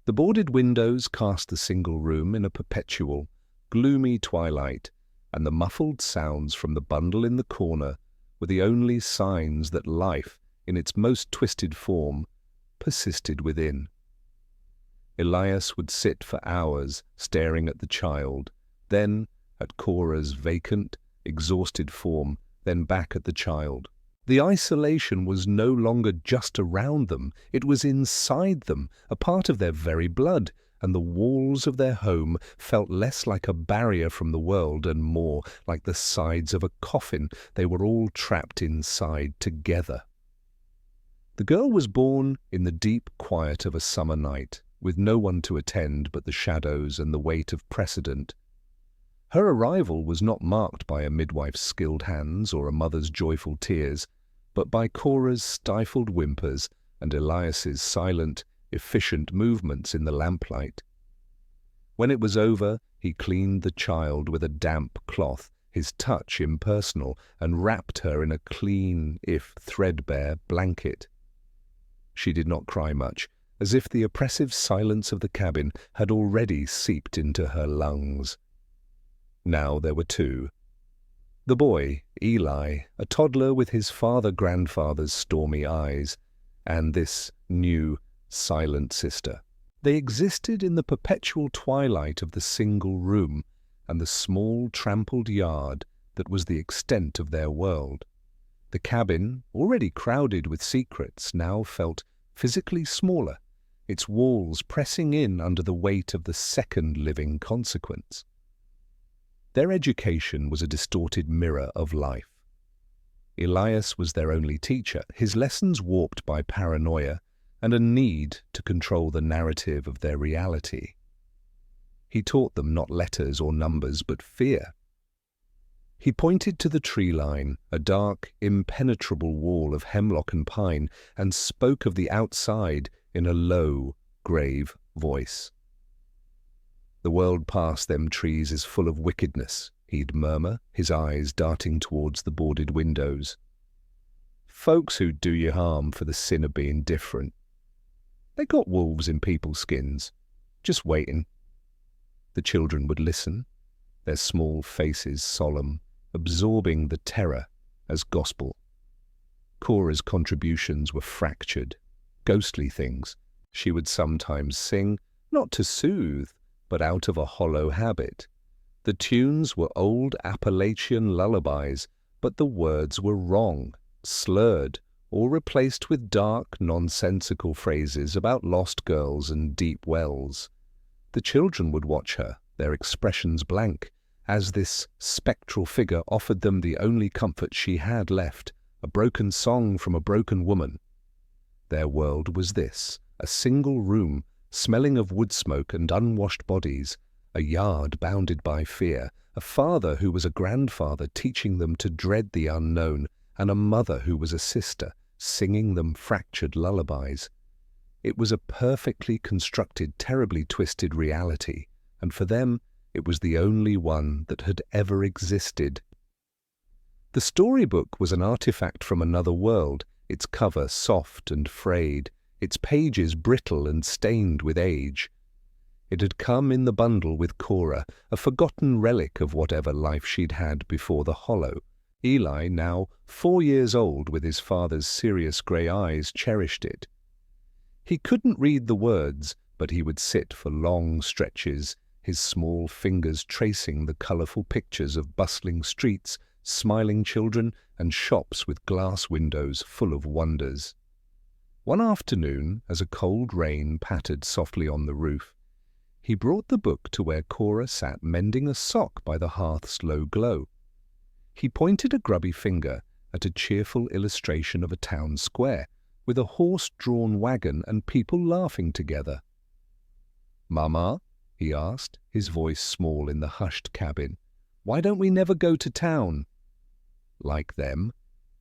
The boarded windows cast the single room in a perpetual, gloomy twilight, and the muffled sounds from the bundle in the corner were the only signs that life, in its most twisted form, persisted within. Elias would sit for hours staring at the child, then at Cora's vacant, exhausted form, then back at the child. The isolation was no longer just around them, it was inside them, a part of their very blood, and the walls of their home felt less like a barrier from the world and more like the sides of a coffin. They were all trapped inside together. The girl was born in the deep quiet of a summer night, with no one to attend but the shadows and the weight of precedent. Her arrival was not marked by a midwife's skilled hands or a mother's joyful tears, but by Cora's stifled whimpers and Elias's silent, efficient movements in the lamplight. When it was over, he cleaned the child with a damp cloth, his touch impersonal, and wrapped her in a clean, if threadbare, blanket. She did not cry much, as if the oppressive silence of the cabin had already seeped into her lungs. Now there were two. The boy, Eli, a toddler with his father-grandfather's stormy eyes, and this new, silent sister. They existed in the perpetual twilight of the single room and the small, trampled yard that was the extent of their world. The cabin, already crowded with secrets, now felt physically smaller, its walls pressing in under the weight of the second living consequence. Their education was a distorted mirror of life. Elias was their only teacher, his lessons warped by paranoia and a need to control the narrative of their reality. He taught them not letters or numbers, but fear. He pointed to the tree line, a dark, impenetrable wall of hemlock and pine, and spoke of the outside in a low, grave voice. "The world past them trees is full of wickedness," he'd murmur, his eyes darting towards the boarded windows. "Folks who do you harm for the sin of being different. They got wolves in people's skins, just waiting." The children would listen, their small faces solemn, absorbing the terror as gospel. Cora's contributions were fractured, ghostly things. She would sometimes sing, not to soothe, but out of a hollow habit. The tunes were old Appalachian lullabies, but the words were wrong, slurred, or replaced with dark, nonsensical phrases about lost girls and deep wells. The children would watch her, their expressions blank, as this spectral figure offered them the only comfort she had left, a broken song from a broken woman. Their world was this, a single room, smelling of wood smoke and unwashed bodies, a yard bounded by fear, a father who was a grandfather teaching them to dread the unknown, and a mother who was a sister, singing them fractured lullabies. It was a perfectly constructed, terribly twisted reality, and for them it was the only one that had ever existed. The storybook was an artifact from another world, its cover soft and frayed, its pages brittle and stained with age. It had come in the bundle with Cora, a forgotten relic of whatever life she'd had before the hollow. Eli, now 4 years old with his father's serious grey eyes, cherished it. He couldn't read the words, but he would sit for long stretches, his small fingers tracing the colourful pictures of bustling streets, smiling children, and shops with glass windows full of wonders. One afternoon, as a cold rain pattered softly on the roof, he brought the book to where Cora sat mending a sock by the hearth's low glow. He pointed a grubby finger at a cheerful illustration of a town square, with a horse-drawn wagon and people laughing together. "Mama," he asked, his voice small in the hushed cabin, "why don't we never go to town?" Like them,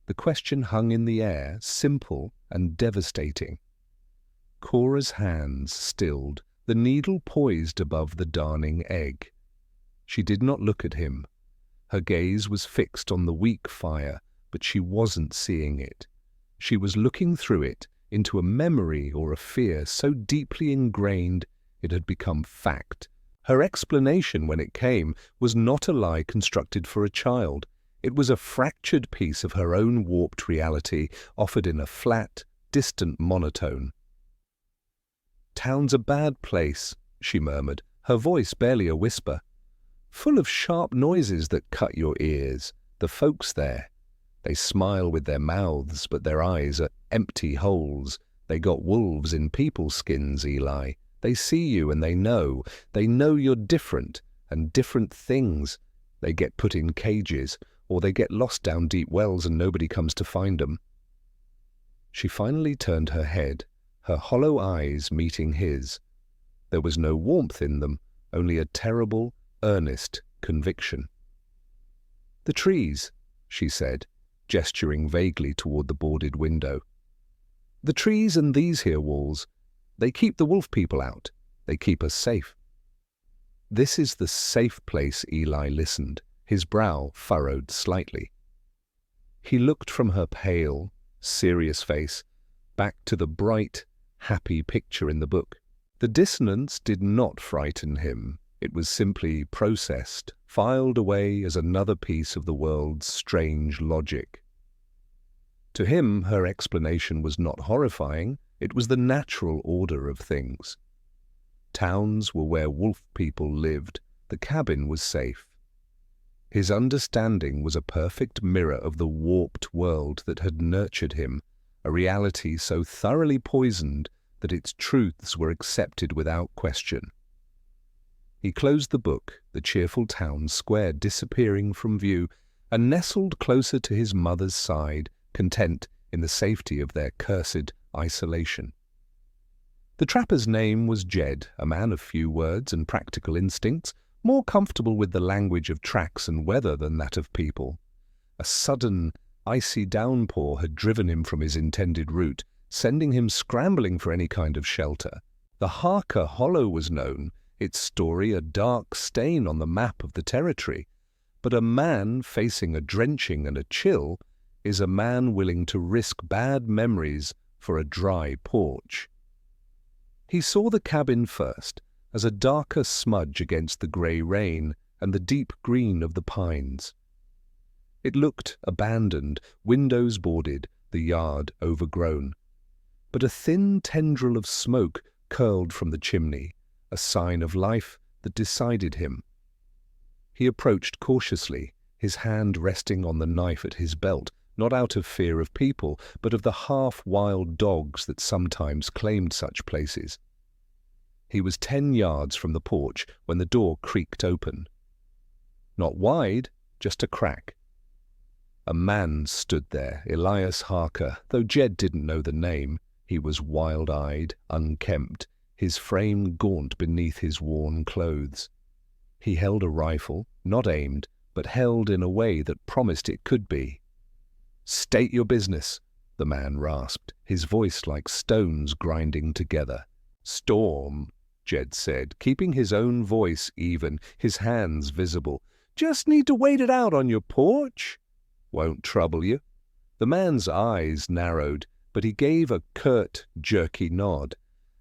the question hung in the air, simple and devastating. Cora's hands stilled, the needle poised above the darning egg. She did not look at him. Her gaze was fixed on the weak fire, but she wasn't seeing it. She was looking through it into a memory or a fear so deeply ingrained it had become fact. Her explanation, when it came, was not a lie constructed for a child. It was a fractured piece of her own warped reality, offered in a flat, distant monotone. "Town's a bad place," she murmured, her voice barely a whisper. "Full of sharp noises that cut your ears. The folks there, they smile with their mouths, but their eyes are empty holes. They got wolves in people's skins, Eli. They see you and they know you're different, and different things. They get put in cages, or they get lost down deep wells and nobody comes to find them." She finally turned her head, her hollow eyes meeting his. There was no warmth in them, only a terrible, earnest conviction. "The trees," she said, gesturing vaguely toward the boarded window. "The trees and these here walls, they keep the wolf people out. They keep us safe." "This is the safe place," Eli listened, his brow furrowed slightly. He looked from her pale, serious face back to the bright, happy picture in the book. The dissonance did not frighten him. It was simply processed, filed away as another piece of the world's strange logic. To him, her explanation was not horrifying. It was the natural order of things. Towns were where wolf people lived. The cabin was safe. His understanding was a perfect mirror of the warped world that had nurtured him, a reality so thoroughly poisoned that its truths were accepted without question. He closed the book, the cheerful town square disappearing from view, and nestled closer to his mother's side, content in the safety of their cursed isolation. The trapper's name was Jed, a man of few words and practical instincts, more comfortable with the language of tracks and weather than that of people. A sudden, icy downpour had driven him from his intended route, sending him scrambling for any kind of shelter. The Harker Hollow was known, its story a dark stain on the map of the territory. But a man facing a drenching and a chill is a man willing to risk bad memories for a dry porch. He saw the cabin first, as a darker smudge against the grey rain and the deep green of the pines. It looked abandoned, windows boarded, the yard overgrown. But a thin tendril of smoke curled from the chimney, a sign of life that decided him. He approached cautiously, his hand resting on the knife at his belt, not out of fear of people, but of the half-wild dogs that sometimes claimed such places. He was 10 yards from the porch when the door creaked open. Not wide, just a crack. A man stood there, Elias Harker, though Jed didn't know the name. He was wild-eyed, unkempt, his frame gaunt beneath his worn clothes. He held a rifle, not aimed, but held in a way that promised it could be. "State your business," the man rasped, his voice like stones grinding together. "Storm," Jed said, keeping his own voice even, his hands visible. "Just need to wait it out on your porch. Won't trouble you." The man's eyes narrowed, but he gave a curt, jerky nod.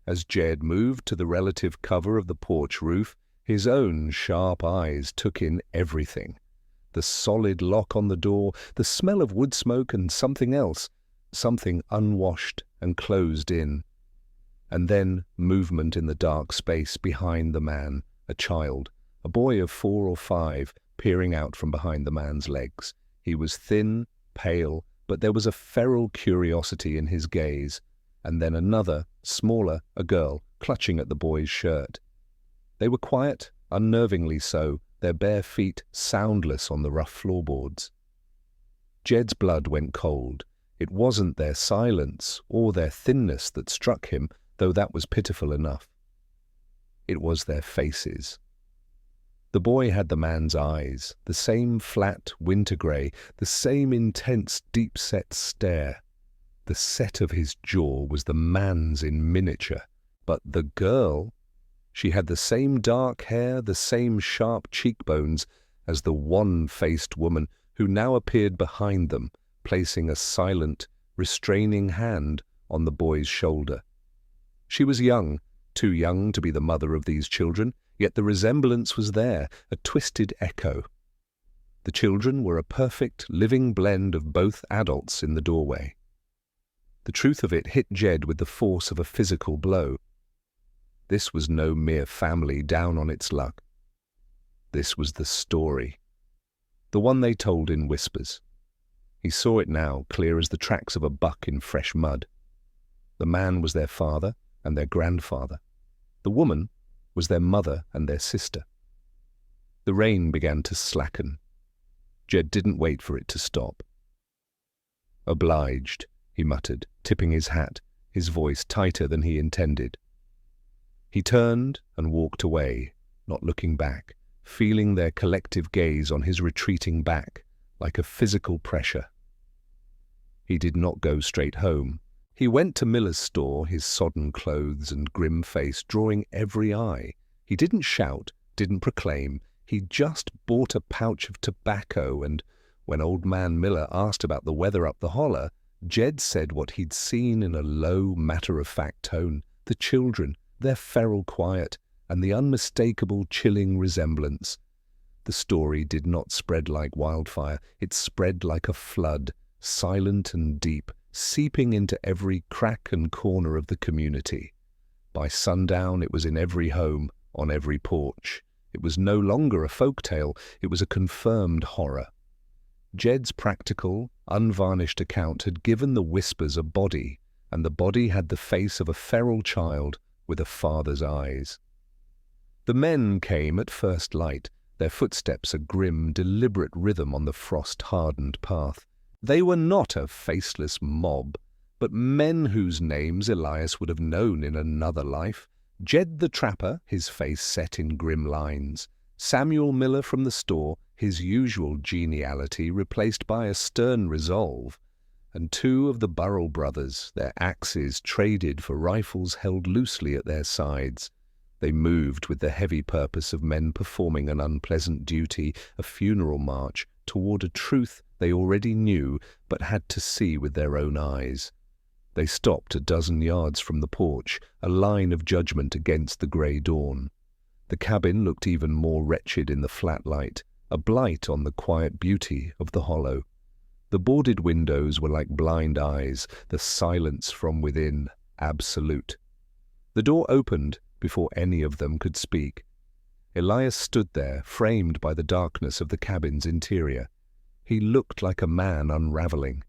As Jed moved to the relative cover of the porch roof, his own sharp eyes took in everything. The solid lock on the door, the smell of wood smoke, and something else, something unwashed and closed in. And then movement in the dark space behind the man, a child, a boy of 4 or 5, peering out from behind the man's legs. He was thin, pale, but there was a feral curiosity in his gaze. And then another, smaller, a girl, clutching at the boy's shirt. They were quiet, unnervingly so, their bare feet soundless on the rough floorboards. Jed's blood went cold. It wasn't their silence or their thinness that struck him, though that was pitiful enough. It was their faces. The boy had the man's eyes, the same flat winter grey, the same intense deep-set stare. The set of his jaw was the man's in miniature, but the girl, she had the same dark hair, the same sharp cheekbones as the wan-faced woman who now appeared behind them, placing a silent, restraining hand on the boy's shoulder. She was young, too young to be the mother of these children, yet the resemblance was there, a twisted echo. The children were a perfect, living blend of both adults in the doorway. The truth of it hit Jed with the force of a physical blow. This was no mere family down on its luck. This was the story, the one they told in whispers. He saw it now, clear as the tracks of a buck in fresh mud. The man was their father and their grandfather. The woman was their mother and their sister. The rain began to slacken. Jed didn't wait for it to stop. "Obliged," he muttered, tipping his hat, his voice tighter than he intended. He turned and walked away, not looking back, feeling their collective gaze on his retreating back, like a physical pressure. He did not go straight home. He went to Miller's store, his sodden clothes and grim face drawing every eye. He didn't shout, didn't proclaim. He just bought a pouch of tobacco, and when old man Miller asked about the weather up the holler, Jed said what he'd seen in a low, matter-of-fact tone. The children, their feral quiet, and the unmistakable chilling resemblance. The story did not spread like wildfire. It spread like a flood, silent and deep, seeping into every crack and corner of the community. By sundown it was in every home, on every porch. It was no longer a folk tale, it was a confirmed horror. Jed's practical, unvarnished account had given the whispers a body, and the body had the face of a feral child with a father's eyes. The men came at first light, their footsteps a grim, deliberate rhythm on the frost-hardened path. They were not a faceless mob, but men whose names Elias would have known in another life. Jed the trapper, his face set in grim lines. Samuel Miller from the store, his usual geniality replaced by a stern resolve. And 2 of the Burrell brothers, their axes traded for rifles held loosely at their sides. They moved with the heavy purpose of men performing an unpleasant duty, a funeral march, toward a truth they already knew but had to see with their own eyes. They stopped a dozen yards from the porch, a line of judgment against the grey dawn. The cabin looked even more wretched in the flat light, a blight on the quiet beauty of the hollow. The boarded windows were like blind eyes, the silence from within absolute. The door opened before any of them could speak. Elias stood there, framed by the darkness of the cabin's interior. He looked like a man unraveling.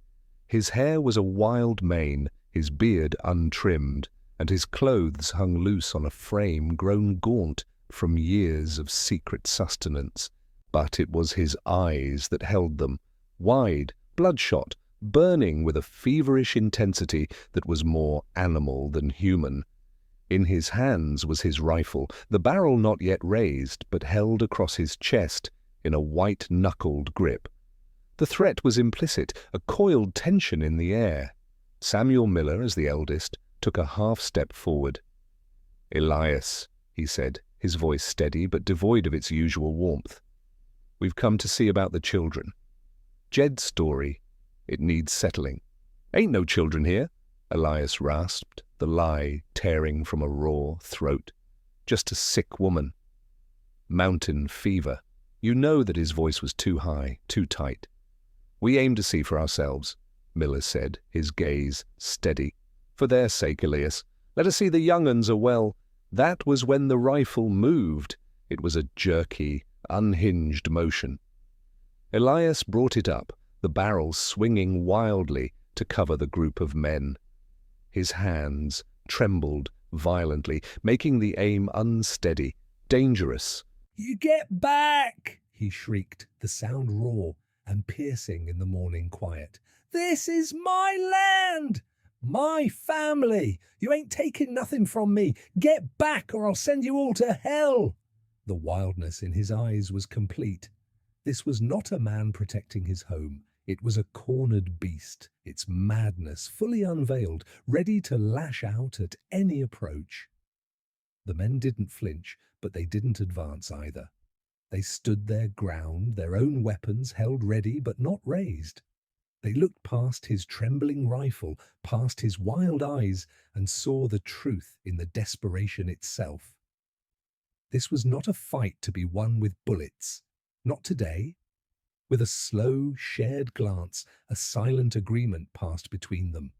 His hair was a wild mane, his beard untrimmed, and his clothes hung loose on a frame grown gaunt from years of secret sustenance. But it was his eyes that held them, wide, bloodshot, burning with a feverish intensity that was more animal than human. In his hands was his rifle, the barrel not yet raised, but held across his chest in a white-knuckled grip. The threat was implicit, a coiled tension in the air. Samuel Miller, as the eldest, took a half-step forward. "Elias," he said, his voice steady but devoid of its usual warmth. "We've come to see about the children. Jed's story, it needs settling. Ain't no children here. Elias rasped, the lie tearing from a raw throat. "Just a sick woman." "Mountain fever." You know that his voice was too high, too tight. "We aim to see for ourselves," Miller said, his gaze steady. "For their sake, Elias, let us see the young uns are well." That was when the rifle moved. It was a jerky, unhinged motion. Elias brought it up, the barrel swinging wildly to cover the group of men. His hands trembled violently, making the aim unsteady, dangerous. "You get back!" he shrieked, the sound raw and piercing in the morning quiet. "This is my land! My family! You ain't taking nothing from me! Get back or I'll send you all to hell!" The wildness in his eyes was complete. This was not a man protecting his home. It was a cornered beast, its madness fully unveiled, ready to lash out at any approach. The men didn't flinch, but they didn't advance either. They stood their ground, their own weapons held ready but not raised. They looked past his trembling rifle, past his wild eyes, and saw the truth in the desperation itself. This was not a fight to be won with bullets. Not today. With a slow, shared glance, a silent agreement passed between them.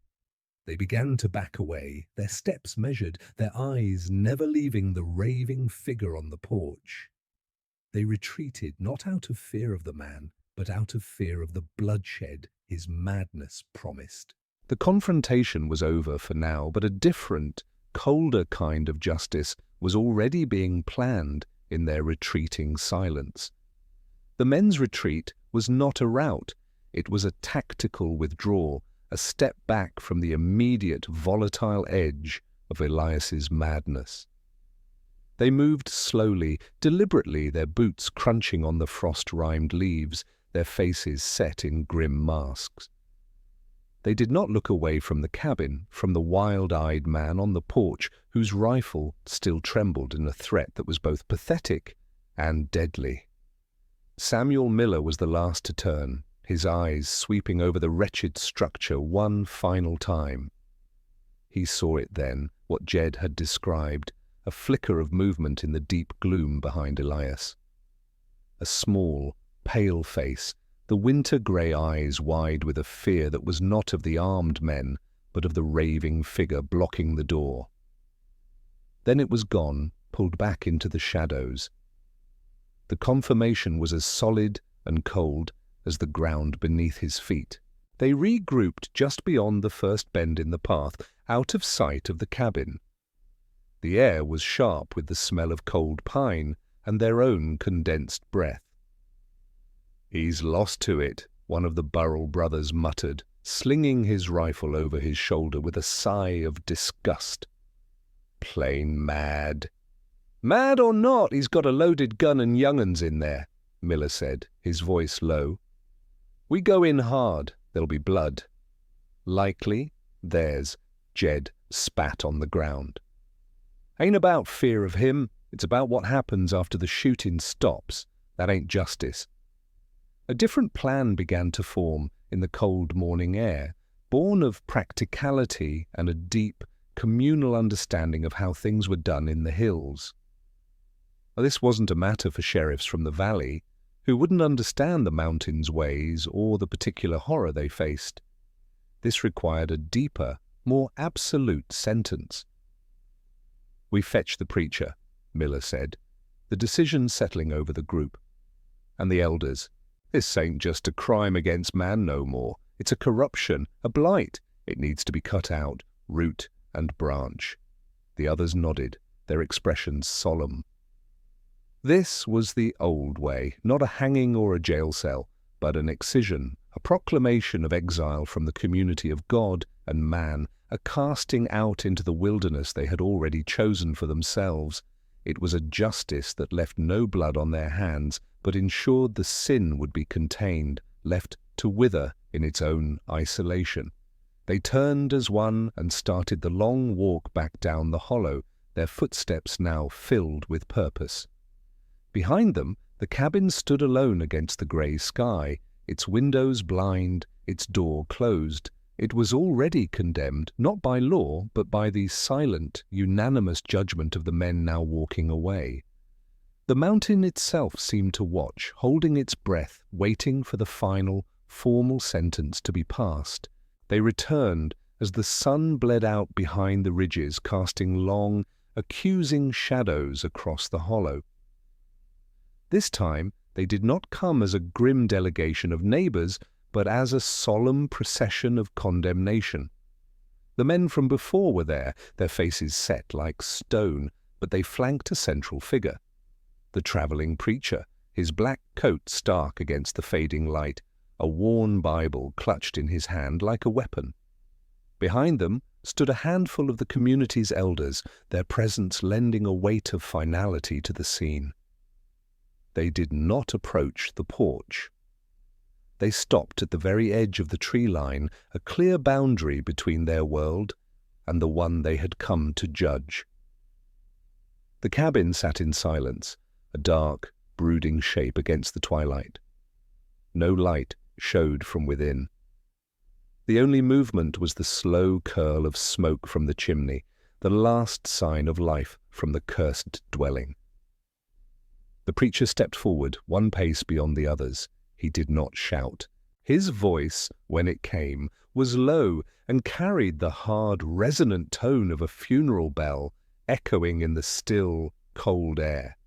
They began to back away, their steps measured, their eyes never leaving the raving figure on the porch. They retreated not out of fear of the man, but out of fear of the bloodshed his madness promised. The confrontation was over for now, but a different, colder kind of justice was already being planned in their retreating silence. The men's retreat was not a rout. It was a tactical withdrawal, a step back from the immediate volatile edge of Elias's madness. They moved slowly, deliberately, their boots crunching on the frost-rimed leaves, their faces set in grim masks. They did not look away from the cabin, from the wild-eyed man on the porch, whose rifle still trembled in a threat that was both pathetic and deadly. Samuel Miller was the last to turn, his eyes sweeping over the wretched structure one final time. He saw it then, what Jed had described, a flicker of movement in the deep gloom behind Elias. A small, pale face, the winter-grey eyes wide with a fear that was not of the armed men, but of the raving figure blocking the door. Then it was gone, pulled back into the shadows. The confirmation was as solid and cold as the ground beneath his feet. They regrouped just beyond the first bend in the path, out of sight of the cabin. The air was sharp with the smell of cold pine and their own condensed breath. "He's lost to it," one of the Burrell brothers muttered, slinging his rifle over his shoulder with a sigh of disgust. "Plain mad." "Mad or not, he's got a loaded gun and young'uns in there," Miller said, his voice low. "We go in hard, there'll be blood." "Likely, theirs," Jed spat on the ground. "Ain't about fear of him, it's about what happens after the shooting stops. That ain't justice." A different plan began to form in the cold morning air, born of practicality and a deep, communal understanding of how things were done in the hills. This wasn't a matter for sheriffs from the valley, who wouldn't understand the mountains' ways or the particular horror they faced. This required a deeper, more absolute sentence. "We fetch the preacher," Miller said, the decision settling over the group. "And the elders. This ain't just a crime against man no more. It's a corruption, a blight. It needs to be cut out, root and branch." The others nodded, their expressions solemn. This was the old way, not a hanging or a jail cell, but an excision, a proclamation of exile from the community of God and man, a casting out into the wilderness they had already chosen for themselves. It was a justice that left no blood on their hands, but ensured the sin would be contained, left to wither in its own isolation. They turned as one and started the long walk back down the hollow, their footsteps now filled with purpose. Behind them, the cabin stood alone against the grey sky, its windows blind, its door closed, It was already condemned, not by law, but by the silent, unanimous judgment of the men now walking away. The mountain itself seemed to watch, holding its breath, waiting for the final, formal sentence to be passed. They returned as the sun bled out behind the ridges, casting long, accusing shadows across the hollow. This time, they did not come as a grim delegation of neighbors, but as a solemn procession of condemnation. The men from before were there, their faces set like stone, but they flanked a central figure. The traveling preacher, his black coat stark against the fading light, a worn Bible clutched in his hand like a weapon. Behind them stood a handful of the community's elders, their presence lending a weight of finality to the scene. They did not approach the porch. They stopped at the very edge of the tree line, a clear boundary between their world and the one they had come to judge. The cabin sat in silence, a dark, brooding shape against the twilight. No light showed from within. The only movement was the slow curl of smoke from the chimney, the last sign of life from the cursed dwelling. The preacher stepped forward, one pace beyond the others. He did not shout. His voice, when it came, was low and carried the hard, resonant tone of a funeral bell, echoing in the still, cold air.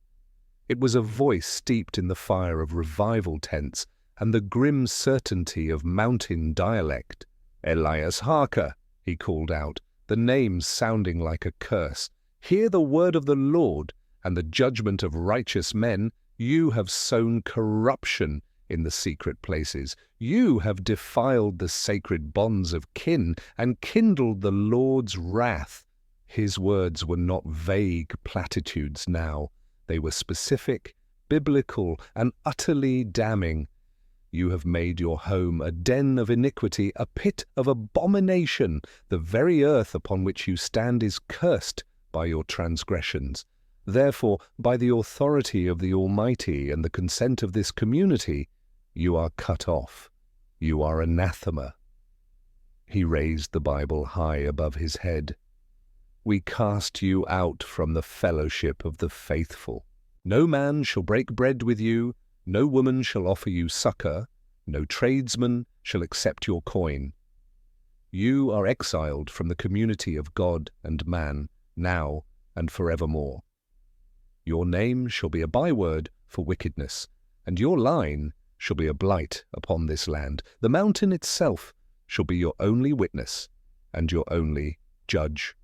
It was a voice steeped in the fire of revival tents and the grim certainty of mountain dialect. "Elias Harker," he called out, the name sounding like a curse. "Hear the word of the Lord and the judgment of righteous men. You have sown corruption in the secret places. You have defiled the sacred bonds of kin and kindled the Lord's wrath." His words were not vague platitudes now. They were specific, biblical, and utterly damning. You have made your home a den of iniquity, a pit of abomination. The very earth upon which you stand is cursed by your transgressions. Therefore, by the authority of the Almighty and the consent of this community, you are cut off. You are anathema. He raised the Bible high above his head. We cast you out from the fellowship of the faithful. No man shall break bread with you, no woman shall offer you succor, no tradesman shall accept your coin. You are exiled from the community of God and man, now and forevermore. Your name shall be a byword for wickedness, and your line shall be a blight upon this land. The mountain itself shall be your only witness and your only judge.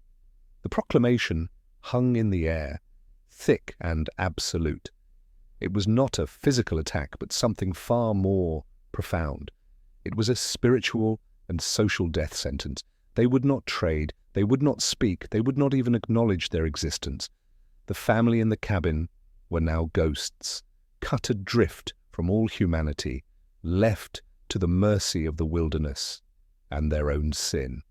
The proclamation hung in the air, thick and absolute. It was not a physical attack, but something far more profound. It was a spiritual and social death sentence. They would not trade, they would not speak, they would not even acknowledge their existence. The family in the cabin were now ghosts, cut adrift from all humanity, left to the mercy of the wilderness and their own sin.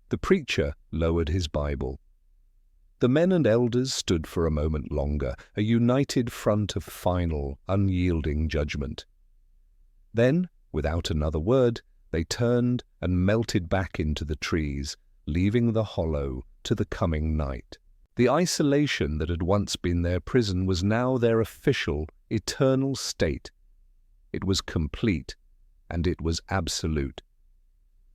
The preacher lowered his Bible. The men and elders stood for a moment longer, a united front of final, unyielding judgment. Then, without another word, they turned and melted back into the trees, leaving the hollow to the coming night. The isolation that had once been their prison was now their official, eternal state. It was complete, and it was absolute.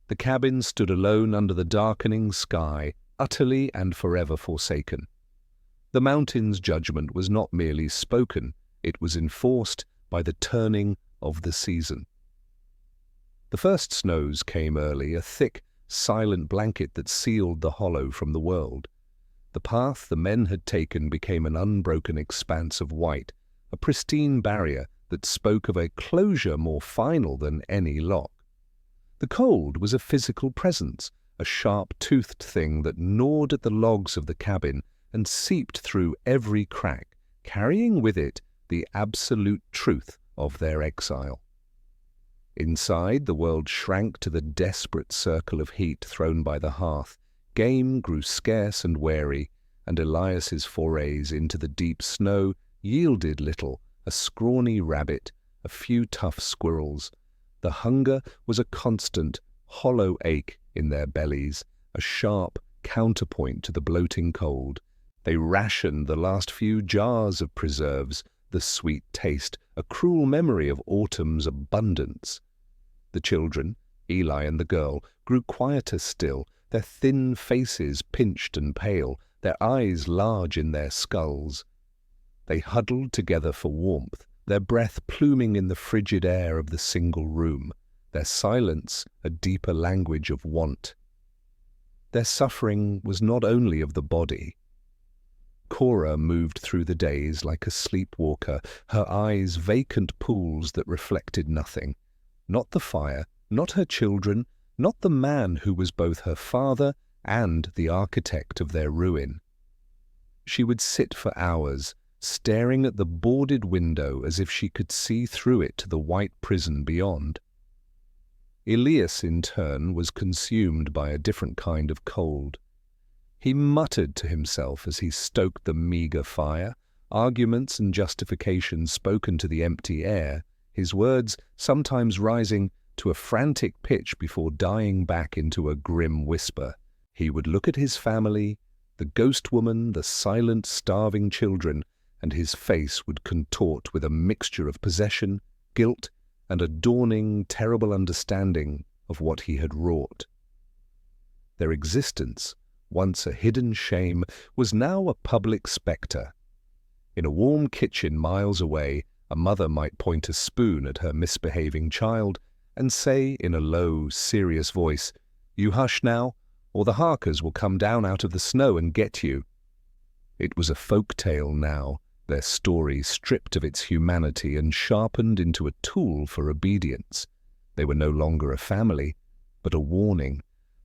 The cabin stood alone under the darkening sky, utterly and forever forsaken. The mountain's judgment was not merely spoken, it was enforced by the turning of the season. The first snows came early, a thick, silent blanket that sealed the hollow from the world. The path the men had taken became an unbroken expanse of white, a pristine barrier that spoke of a closure more final than any lock. The cold was a physical presence, a sharp-toothed thing that gnawed at the logs of the cabin and seeped through every crack, carrying with it the absolute truth of their exile. Inside, the world shrank to the desperate circle of heat thrown by the hearth. Game grew scarce and wary, and Elias's forays into the deep snow yielded little, a scrawny rabbit, a few tough squirrels. The hunger was a constant, hollow ache in their bellies, a sharp counterpoint to the bloating cold. They rationed the last few jars of preserves, the sweet taste, a cruel memory of autumn's abundance. The children, Eli and the girl, grew quieter still, their thin faces pinched and pale, their eyes large in their skulls. They huddled together for warmth, their breath pluming in the frigid air of the single room, their silence a deeper language of want. Their suffering was not only of the body. Cora moved through the days like a sleepwalker, her eyes vacant pools that reflected nothing. Not the fire, not her children, not the man who was both her father and the architect of their ruin. She would sit for hours, staring at the boarded window as if she could see through it to the white prison beyond. Elias, in turn, was consumed by a different kind of cold. He muttered to himself as he stoked the meagre fire, arguments and justifications spoken to the empty air, his words sometimes rising to a frantic pitch before dying back into a grim whisper. He would look at his family, the ghost woman, the silent, starving children, and his face would contort with a mixture of possession, guilt, and a dawning, terrible understanding of what he had wrought. Their existence, once a hidden shame, was now a public spectre. In a warm kitchen miles away, a mother might point a spoon at her misbehaving child and say in a low, serious voice, "You hush now, or the Harkers will come down out of the snow and get you." It was a folk tale now, their story stripped of its humanity and sharpened into a tool for obedience. They were no longer a family, but a warning,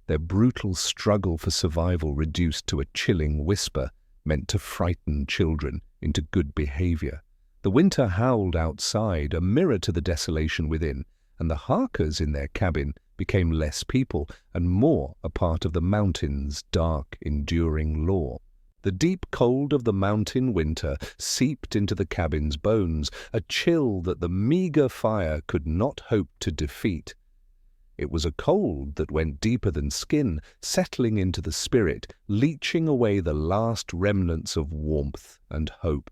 their brutal struggle for survival reduced to a chilling whisper meant to frighten children into good behavior. The winter howled outside, a mirror to the desolation within, and the Harkers in their cabin became less people and more a part of the mountain's dark, enduring law. The deep cold of the mountain winter seeped into the cabin's bones, a chill that the meagre fire could not hope to defeat. It was a cold that went deeper than skin, settling into the spirit, leaching away the last remnants of warmth and hope.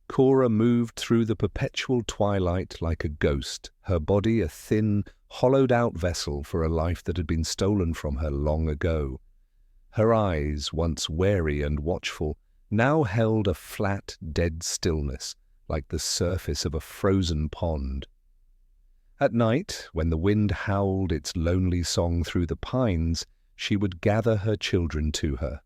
Cora moved through the perpetual twilight like a ghost, her body a thin, hollowed-out vessel for a life that had been stolen from her long ago. Her eyes, once wary and watchful, now held a flat, dead stillness, like the surface of a frozen pond. At night, when the wind howled its lonely song through the pines, she would gather her children to her.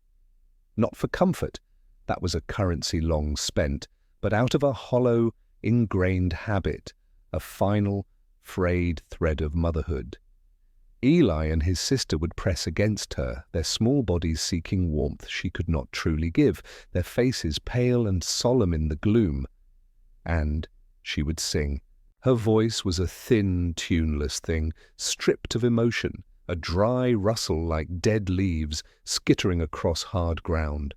Not for comfort, that was a currency long spent, but out of a hollow, ingrained habit, a final, frayed thread of motherhood. Eli and his sister would press against her, their small bodies seeking warmth she could not truly give, their faces pale and solemn in the gloom. And she would sing. Her voice was a thin, tuneless thing, stripped of emotion, a dry rustle like dead leaves skittering across hard ground.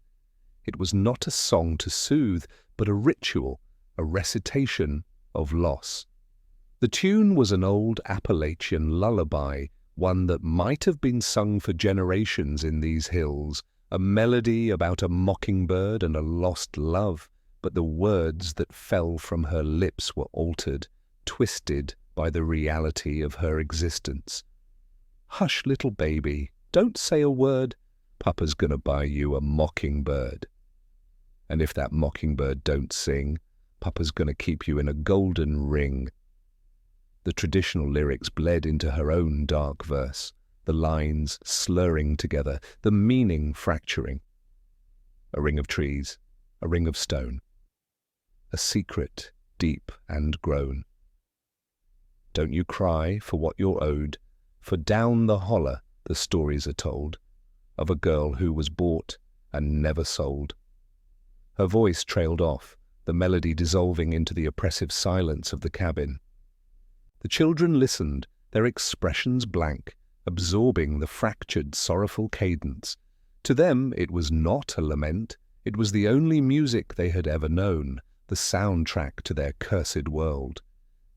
It was not a song to soothe, but a ritual, a recitation of loss. The tune was an old Appalachian lullaby, one that might have been sung for generations in these hills, a melody about a mockingbird and a lost love, but the words that fell from her lips were altered, twisted by the reality of her existence. "Hush, little baby, don't say a word. Papa's gonna buy you a mockingbird. And if that mockingbird don't sing, Papa's gonna keep you in a golden ring." The traditional lyrics bled into her own dark verse, the lines slurring together, the meaning fracturing. A ring of trees, a ring of stone, a secret deep and grown. Don't you cry for what you're owed, for down the holler the stories are told, of a girl who was bought and never sold. Her voice trailed off, the melody dissolving into the oppressive silence of the cabin. The children listened, their expressions blank, absorbing the fractured, sorrowful cadence. To them it was not a lament, it was the only music they had ever known, the soundtrack to their cursed world.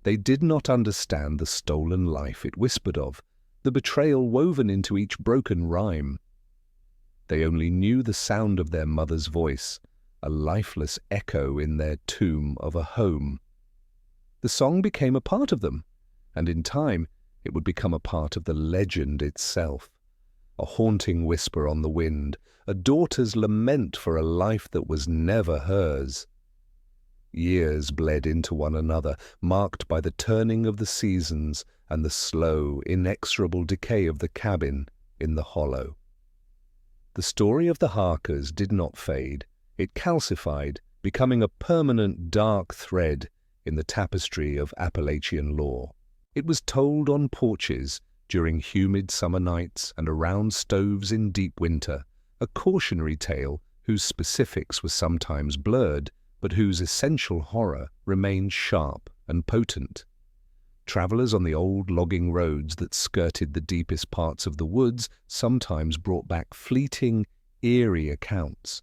They did not understand the stolen life it whispered of, the betrayal woven into each broken rhyme. They only knew the sound of their mother's voice, a lifeless echo in their tomb of a home. The song became a part of them, and in time it would become a part of the legend itself. A haunting whisper on the wind, a daughter's lament for a life that was never hers. Years bled into one another, marked by the turning of the seasons and the slow, inexorable decay of the cabin in the hollow. The story of the Harkers did not fade. It calcified, becoming a permanent dark thread in the tapestry of Appalachian lore. It was told on porches during humid summer nights and around stoves in deep winter, a cautionary tale whose specifics were sometimes blurred, but whose essential horror remained sharp and potent. Travelers on the old logging roads that skirted the deepest parts of the woods sometimes brought back fleeting, eerie accounts.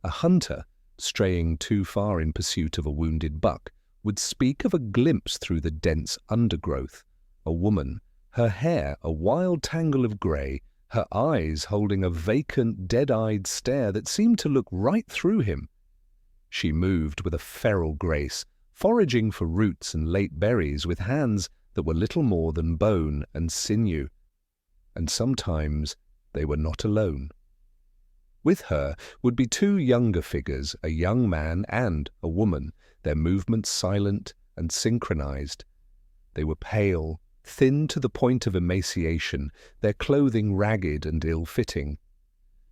A hunter, straying too far in pursuit of a wounded buck, would speak of a glimpse through the dense undergrowth. A woman, her hair a wild tangle of grey, her eyes holding a vacant, dead-eyed stare that seemed to look right through him. She moved with a feral grace, foraging for roots and late berries with hands that were little more than bone and sinew. And sometimes they were not alone. With her would be two younger figures, a young man and a woman, their movements silent and synchronized. They were pale, thin to the point of emaciation, their clothing ragged and ill-fitting.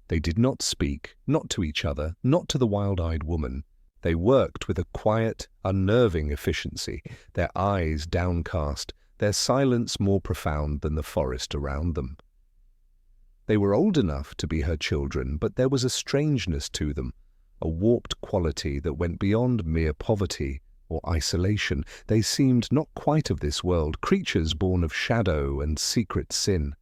They did not speak, not to each other, not to the wild-eyed woman. They worked with a quiet, unnerving efficiency, their eyes downcast, their silence more profound than the forest around them. They were old enough to be her children, but there was a strangeness to them, a warped quality that went beyond mere poverty or isolation. They seemed not quite of this world, creatures born of shadow and secret sin.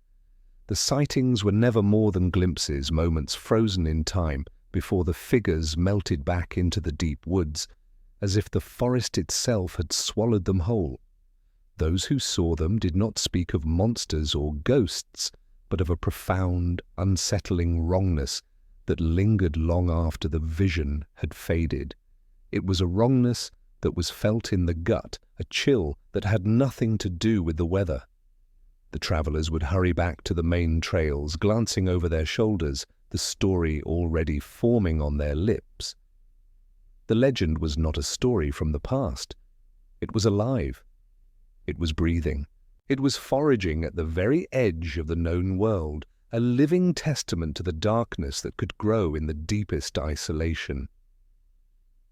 The sightings were never more than glimpses, moments frozen in time, before the figures melted back into the deep woods, as if the forest itself had swallowed them whole. Those who saw them did not speak of monsters or ghosts, but of a profound, unsettling wrongness that lingered long after the vision had faded. It was a wrongness that was felt in the gut, a chill that had nothing to do with the weather. The travelers would hurry back to the main trails, glancing over their shoulders, the story already forming on their lips. The legend was not a story from the past. It was alive. It was breathing. It was foraging at the very edge of the known world, a living testament to the darkness that could grow in the deepest isolation.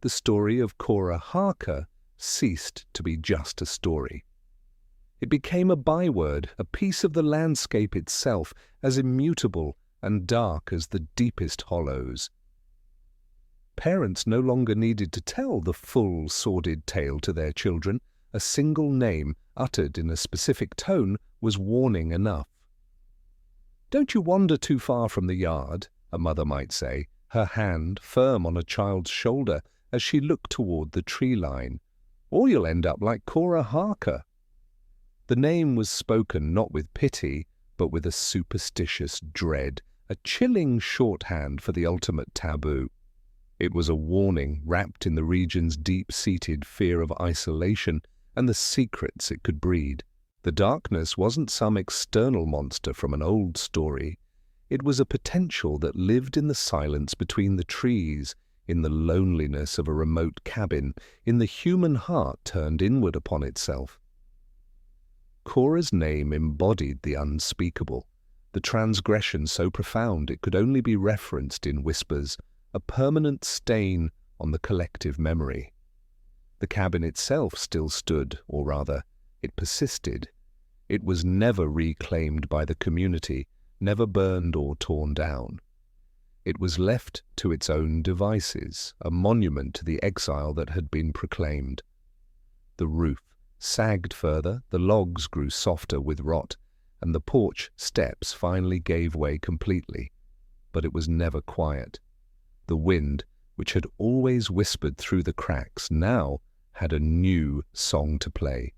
The story of Cora Harker ceased to be just a story. It became a byword, a piece of the landscape itself, as immutable and dark as the deepest hollows. Parents no longer needed to tell the full, sordid tale to their children. A single name, uttered in a specific tone, was warning enough. "Don't you wander too far from the yard," a mother might say, her hand firm on a child's shoulder as she looked toward the tree line, "or you'll end up like Cora Harker." The name was spoken not with pity, but with a superstitious dread, a chilling shorthand for the ultimate taboo. It was a warning wrapped in the region's deep-seated fear of isolation and the secrets it could breed. The darkness wasn't some external monster from an old story. It was a potential that lived in the silence between the trees, in the loneliness of a remote cabin, in the human heart turned inward upon itself. Cora's name embodied the unspeakable, the transgression so profound it could only be referenced in whispers, a permanent stain on the collective memory. The cabin itself still stood, or rather, it persisted. It was never reclaimed by the community, never burned or torn down. It was left to its own devices, a monument to the exile that had been proclaimed. The roof sagged further, the logs grew softer with rot, and the porch steps finally gave way completely. But it was never quiet. The wind, which had always whispered through the cracks, now had a new song to play.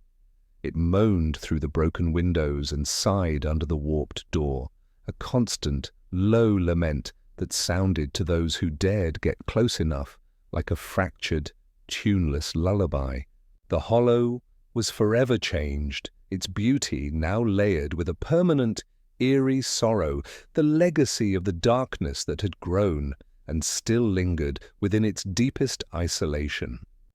It moaned through the broken windows and sighed under the warped door, a constant, low lament that sounded to those who dared get close enough like a fractured, tuneless lullaby. The hollow was forever changed, its beauty now layered with a permanent, eerie sorrow, the legacy of the darkness that had grown and still lingered within its deepest isolation.